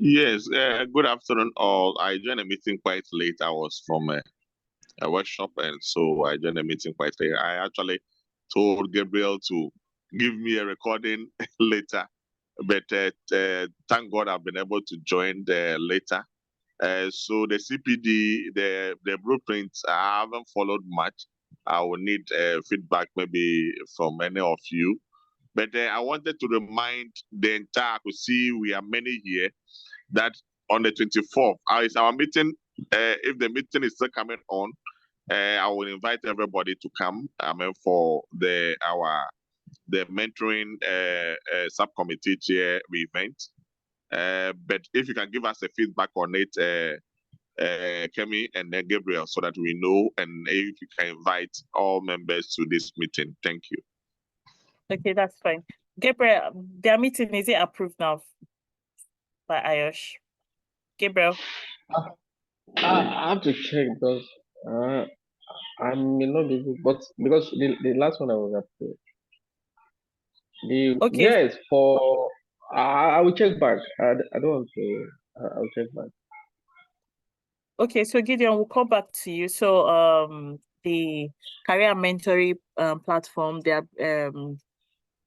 Yes, good afternoon all. I joined a meeting quite late. I was from a workshop, and so I joined a meeting quite late. I actually told Gabriel to give me a recording later. But thank God I've been able to join later. So the CPD, the blueprints, I haven't followed much. I will need feedback maybe from any of you. But I wanted to remind the entire, I could see we are many here, that on the 24th is our meeting. If the meeting is still coming on, I will invite everybody to come. For the mentoring subcommittee chair event. But if you can give us a feedback on it, Kemi and then Gabriel, so that we know, and if you can invite all members to this meeting. Thank you. Okay, that's fine. Gabriel, their meeting, is it approved now by IOSH? Gabriel? I have to check because I may not be able, but because the last one I was approved. Okay. Yes, for I will check back. I don't want to. I'll check back. Okay, so Gideon, we'll come back to you. So the career mentoring platform,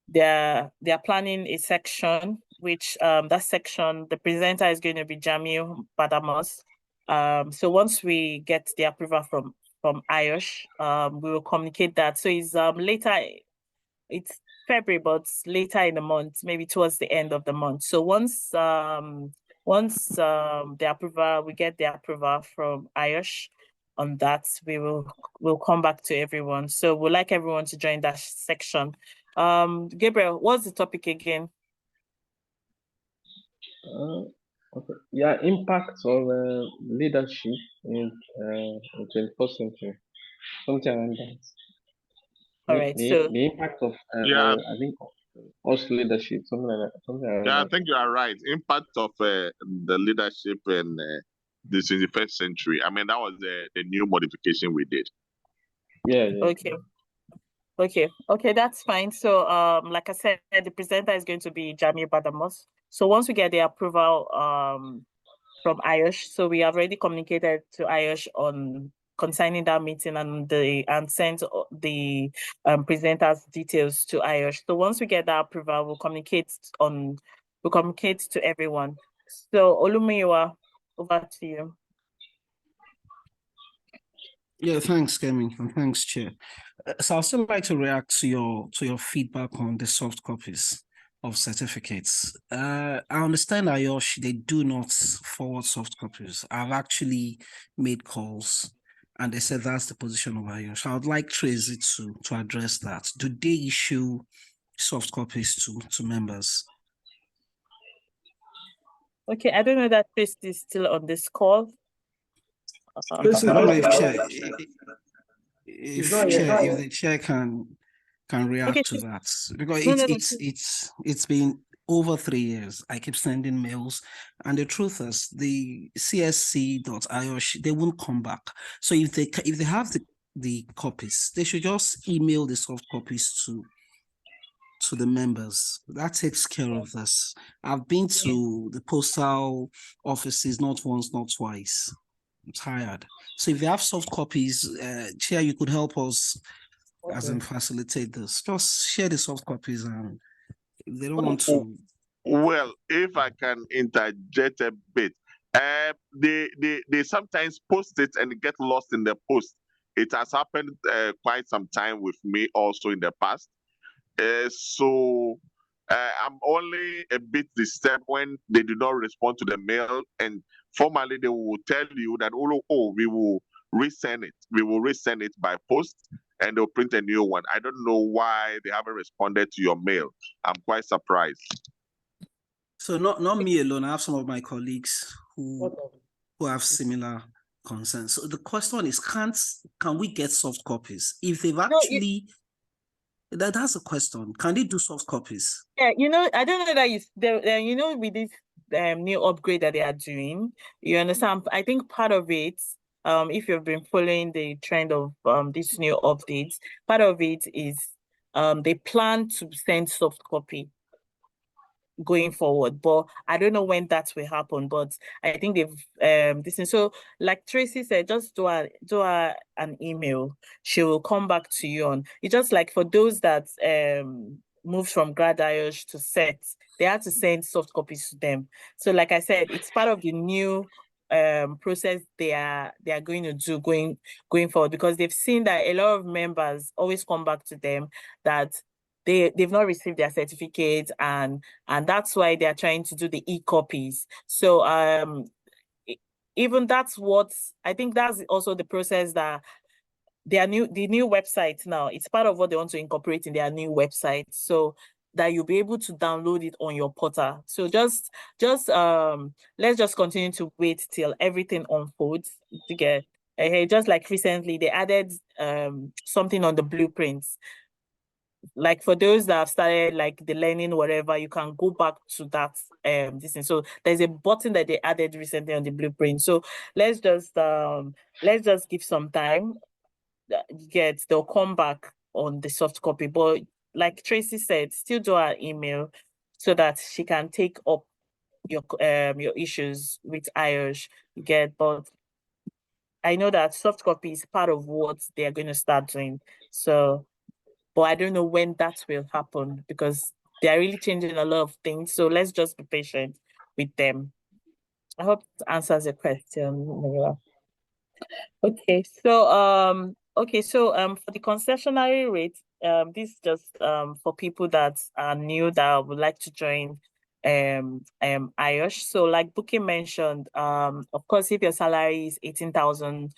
they're planning a section, which that section, the presenter is going to be Jamil Badamos. So once we get the approval from IOSH, we will communicate that. So it's later, it's February, but later in the month, maybe towards the end of the month. So once the approval, we get the approval from IOSH on that, we'll come back to everyone. So we'd like everyone to join that section. Gabriel, what's the topic again? Okay. Yeah, impact of leadership in 21st century. Something around that. All right. The impact of Yeah. I think us leadership, something like that. Something around Yeah, I that. think you are right. Impact of the leadership in the 21st century. I mean, that was the new modification we did. Yeah. Okay, that's fine. So like I said, the presenter is going to be Jamil Badamos. So once we get the approval from IOSH, so we have already communicated to IOSH on concerning that meeting and sent the presenter's details to IOSH. So once we get that approval, we'll communicate to everyone. So Olumiwa, over to you. Yeah, thanks, Kemi, and thanks, Chair. So I'd still like to react to your feedback on the soft copies of certificates. I understand IOSH, they do not forward soft copies. I've actually made calls and they said that's the position of IOSH. I would like Tracy to address that. Do they issue soft copies to members? Okay, I don't know that Tracy is still on this call. I don't know if the chair can react to that, because it's been over 3 years. I keep sending mails, and the truth is the csc.iosh, they won't come back. So if they have the copies, they should just email the soft copies to the members. That takes care of this. I've been to the postal offices not once, not twice. I'm tired. So if they have soft copies, Chair, you could help us as in facilitate this. Just share the soft copies, and if they don't want to. Well, if I can interject a bit, they sometimes post it and get lost in the post. It has happened quite some time with me also in the past. So I'm only a bit disturbed when they do not respond to the mail, and formally they will tell you that we will resend it. We will resend it by post, and they'll print a new one. I don't know why they haven't responded to your mail. I'm quite surprised. So not me alone. I have some of my colleagues who have similar concerns. So the question is, can we get soft copies if they've actually? That's a question. Can they do soft copies? Yeah, I don't know that with this new upgrade that they are doing, you understand? I think part of it, if you've been following the trend of these new updates, part of it is they plan to send soft copy going forward, but I don't know when that will happen. But I think they've so like Tracy said, just do an email. She will come back to you on. It's just like for those that moved from grad IOSH to set, they had to send soft copies to them. So like I said, it's part of the new process they are going to do going forward, because they've seen that a lot of members always come back to them that they've not received their certificates, and that's why they are trying to do the e-copies. So even that's what I think, that's also the process that the new website now, it's part of what they want to incorporate in their new website, so that you'll be able to download it on your portal. So let's just continue to wait till everything unfolds to get just like recently they added something on the blueprints. Like for those that have started like the learning, whatever, you can go back to that this thing. So there's a button that they added recently on the blueprint. So let's just give some time. They'll come back on the soft copy. But like Tracy said, still do our email so that she can take up your issues with IOSH. But I know that soft copy is part of what they are going to start doing. So, but I don't know when that will happen, because they are really changing a lot of things. So let's just be patient with them. I hope it answers your question, Marilla. Okay, so for the concessionary rate, this is just for people that are new that would like to join IOSH. So like Buki mentioned, of course, if your salary is 18,000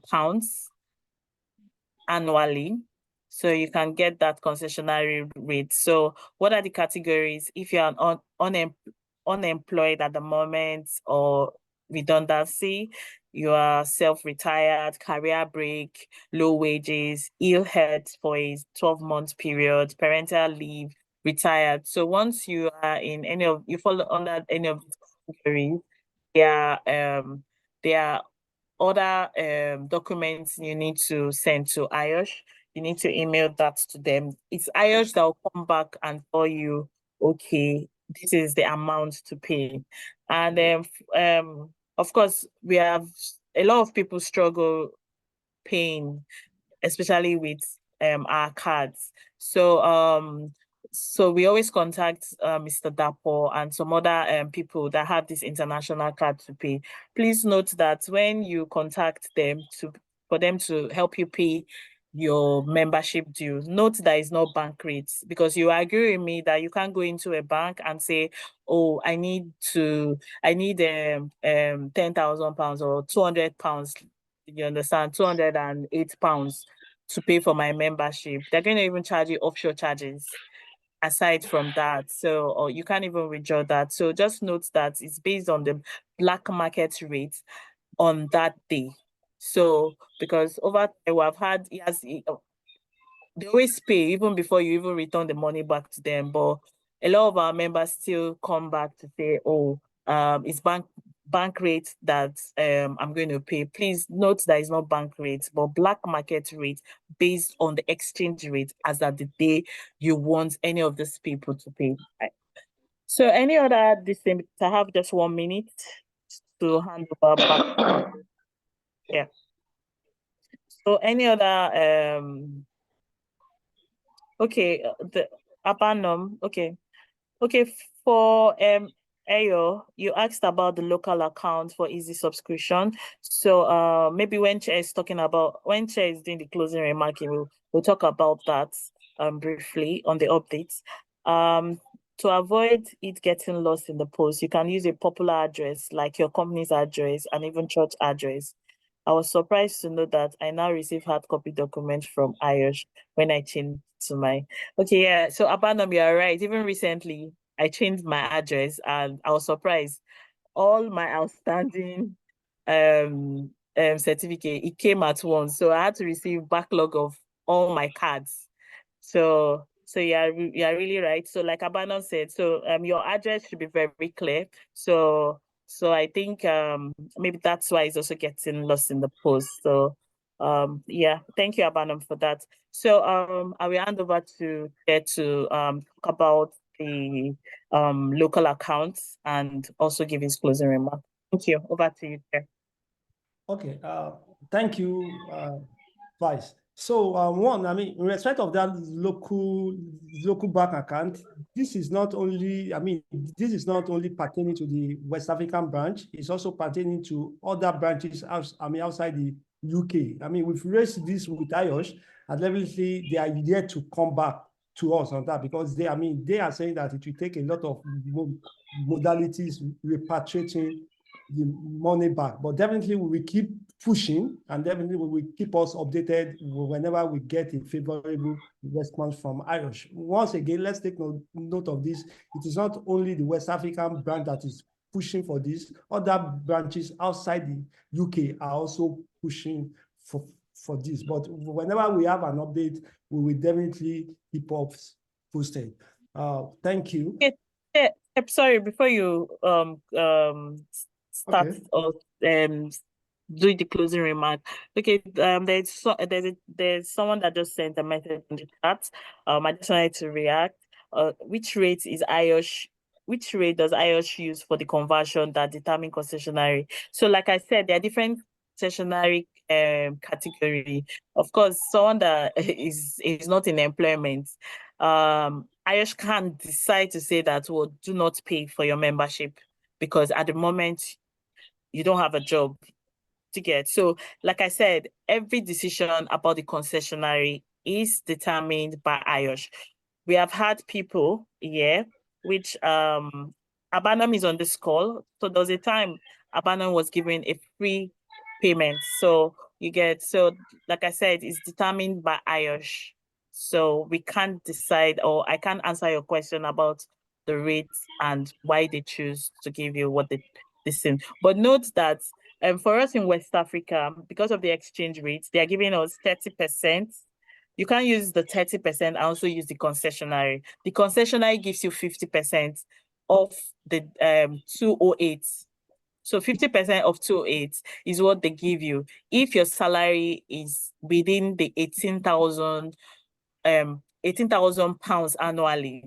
pounds annually, so you can get that concessionary rate. So what are the categories? If you're unemployed at the moment, or redundancy, you are self-retired, career break, low wages, ill health for a 12-month period, parental leave, retired. So once you are in you fall under any of these categories, there are other documents you need to send to IOSH. You need to email that to them. It's IOSH that will come back and tell you, okay, this is the amount to pay. And of course, we have a lot of people struggle paying, especially with our cards. So we always contact Mr. Dapo and some other people that have this international card to pay. Please note that when you contact them for them to help you pay your membership due, note that it's not bank rates, because you agree with me that you can't go into a bank and say, oh, I need 10,000 pounds or 200 pounds. You understand, 208 pounds to pay for my membership. They're going to even charge you offshore charges aside from that. So, or you can't even withdraw that. So just note that it's based on the black market rate on that day. So, because over time we have had, they always pay even before you even return the money back to them. But a lot of our members still come back to say, oh, it's bank rate that I'm going to pay. Please note that it's not bank rate, but black market rate based on the exchange rate as at the day you want any of these people to pay. So any other thing, I have just 1 minute to hand over back. Yeah. So any other okay, the Abanom, okay. Okay, for Ayo, you asked about the local account for easy subscription. So maybe when Chair is doing the closing remark, we'll talk about that briefly on the updates. To avoid it getting lost in the post, you can use a popular address like your company's address and even church address. I was surprised to know that I now receive hard copy documents from IOSH when I changed to my. Okay, yeah. So Abanom, you're right. Even recently, I changed my address and I was surprised. All my outstanding certificate, it came at once. So I had to receive backlog of all my cards. So you're really right. So like Abanom said, so your address should be very clear. So I think maybe that's why it's also getting lost in the post. So yeah, thank you, Abanom, for that. So I will hand over to Chair to talk about the local accounts and also give his closing remark. Thank you. Over to you, Chair. Okay, thank you, Vice. So one, I mean, in respect of that local bank account, this is not only, this is not only pertaining to the West African branch, it's also pertaining to other branches outside the UK. I mean, we've raised this with IOSH, and definitely they are yet to come back to us on that, because they are saying that it will take a lot of modalities repatriating the money back. But definitely we will keep pushing, and definitely we will keep us updated whenever we get a favorable response from IOSH. Once again, let's take note of this. It is not only the West African branch that is pushing for this. Other branches outside the UK are also pushing for this. But whenever we have an update, we will definitely keep up posted. Thank you. Yeah, I'm sorry, before you start Okay. or do the closing remark. Okay, there's someone that just sent a message in the chat. I just wanted to react. Which rate is IOSH? Which rate does IOSH use for the conversion that determine concessionary? So, like I said, there are different concessionary category. Of course, someone that is not in employment, IOSH can decide to say that, well, do not pay for your membership because at the moment you don't have a job to get. So, like I said, every decision about the concessionary is determined by IOSH. We have had people here, which Abanam is on this call. So there was a time Abanam was given a free payment. So you get, so like I said, it's determined by IOSH. So we can't decide, or I can't answer your question about the rates and why they choose to give you what they listen. But note that for us in West Africa, because of the exchange rates, they are giving us 30%. You can't use the 30% and also use the concessionary. The concessionary gives you 50% of the 208. So 50% of 208 is what they give you. If your salary is within the 18,000 pounds annually,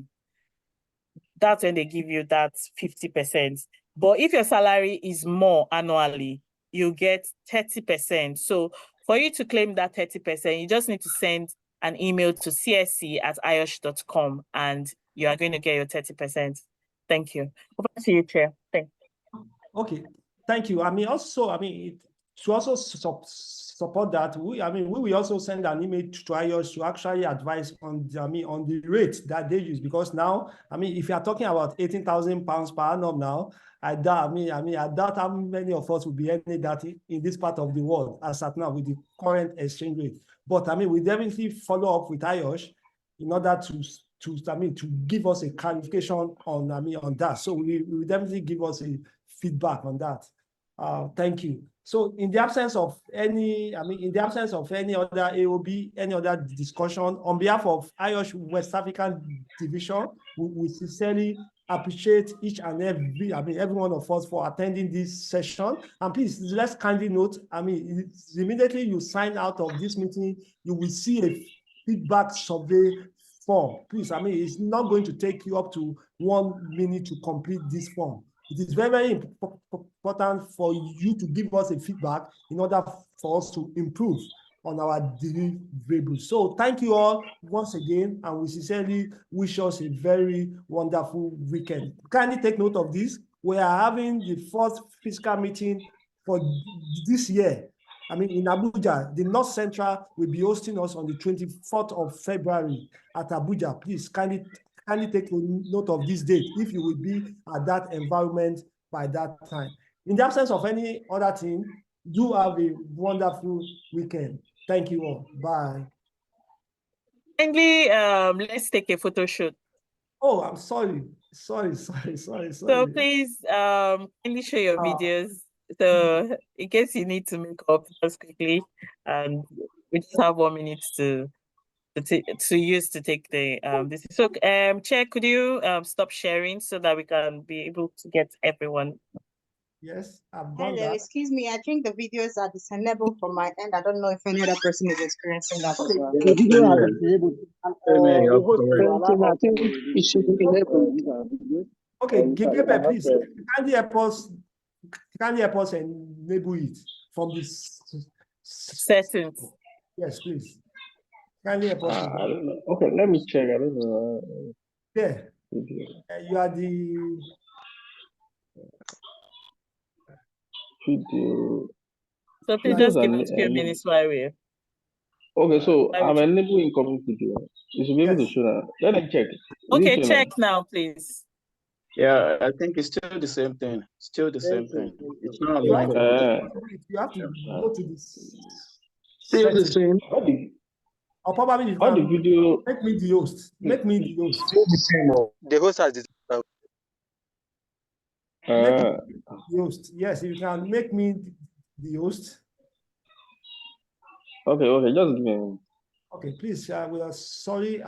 that's when they give you that 50%. But if your salary is more annually, you get 30%. So for you to claim that 30%, you just need to send an email to csc@iosh.com and you are going to get your 30%. Thank you. Over to you, Chair. Thank you. Okay, thank you. To also support that, we will also send an email to IOSH to actually advise on the rate that they use, because now, if you are talking about 18,000 pounds per annum now, I doubt how many of us will be earning that in this part of the world as at now with the current exchange rate. But we definitely follow up with IOSH in order to give us a clarification on that. So we will definitely give us a feedback on that. Thank you. So in the absence of any other AOB, any other discussion, on behalf of IOSH West African Division, we sincerely appreciate each and every one of us for attending this session. And please, let's kindly note, immediately you sign out of this meeting, you will see a feedback survey form. Please, it's not going to take you up to 1 minute to complete this form. It is very, very important for you to give us a feedback in order for us to improve on our deliverables. So thank you all once again, and we sincerely wish us a very wonderful weekend. Kindly take note of this. We are having the first fiscal meeting for this year. In Abuja, the North Central will be hosting us on the 24th of February at Abuja. Please kindly take note of this date if you will be at that environment by that time. In the absence of any other thing, do have a wonderful weekend. Thank you all. Bye. Kindly, let's take a photo shoot. Oh, I'm sorry. Sorry. So please, kindly show your videos. So in case you need to make up just quickly, and we just have 1 minute to use to take the this. So Chair, could you stop sharing so that we can be able to get everyone? Yes, I've done that. Excuse me, I think the videos are disabled from my end. I don't know if any other person is experiencing that as well. The video are disabled. I think it should be enabled. Okay, Gigabe, please, kindly help us enable it from this settings. Yes, please. Kindly help us. I don't know. Okay, let me check. I don't know. Yeah. You are the video. So please just give us a few minutes while we. Okay, so I'm enabling incoming video. You should be able to show that. Let me check. Okay, check now, please. Yeah, I think it's still the same thing. Still the same thing. It's not you allowing. you have to go to this. Still the same. Or probably you All the can video. make me the host. Make me the host. Still the same. The host has this. Make me the host. Yes, you can make me the host. Okay, just give me. Okay, please. We are sorry.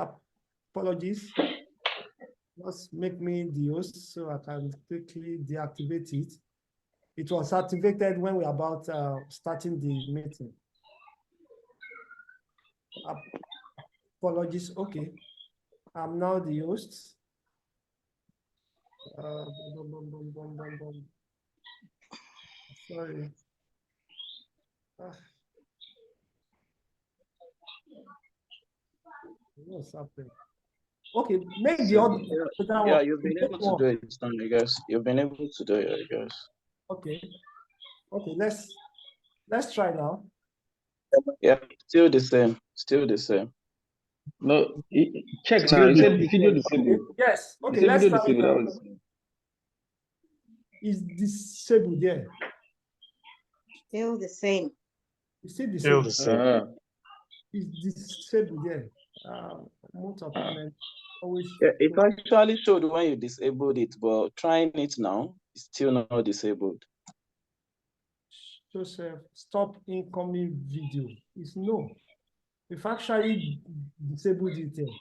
Apologies. Just make me the host so I can quickly deactivate it. It was activated when we are about starting the meeting. Apologies. Okay, I'm now the host. Sorry. What's happening? Okay, make the other. Yeah, you've been able to do it, I guess. You've been able to do it, I guess. Okay. Okay, let's try now. Yeah, still the same. Still the same. No, check now. You said video disabled. Yes. Okay, let's video try disabled. Is disabled there? Still the same. It's still disabled. Still the same. Is disabled there? Most of them always. Yeah, it actually showed when you disabled it, but trying it now, it's still not disabled. Joseph, stop incoming video. It's no. We've actually disabled it there.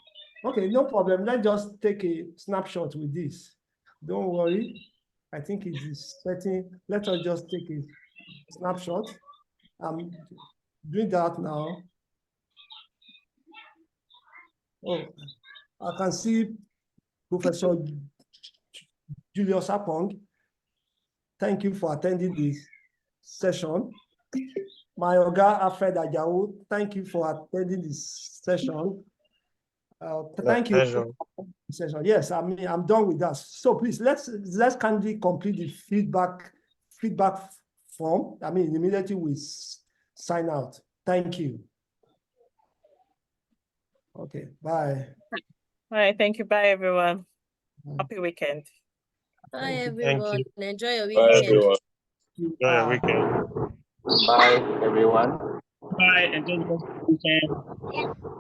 Okay, no problem. Let's just take a snapshot with this. Don't worry. I think it is setting. Let us just take a snapshot. I'm doing that now. Oh, I can see Professor Julius Apong. Thank you for attending this session. My Oga Alfred Ajao, thank you for attending this session. Thank you for the session. Yes, I mean, I'm done with that. So please, let's kindly complete the feedback form. I mean, immediately we sign out. Thank you. Okay, bye. All right, thank you. Bye, everyone. Happy weekend. Bye, everyone. Enjoy your Bye, weekend. everyone. Enjoy your weekend. Bye, everyone. Bye. Enjoy the weekend.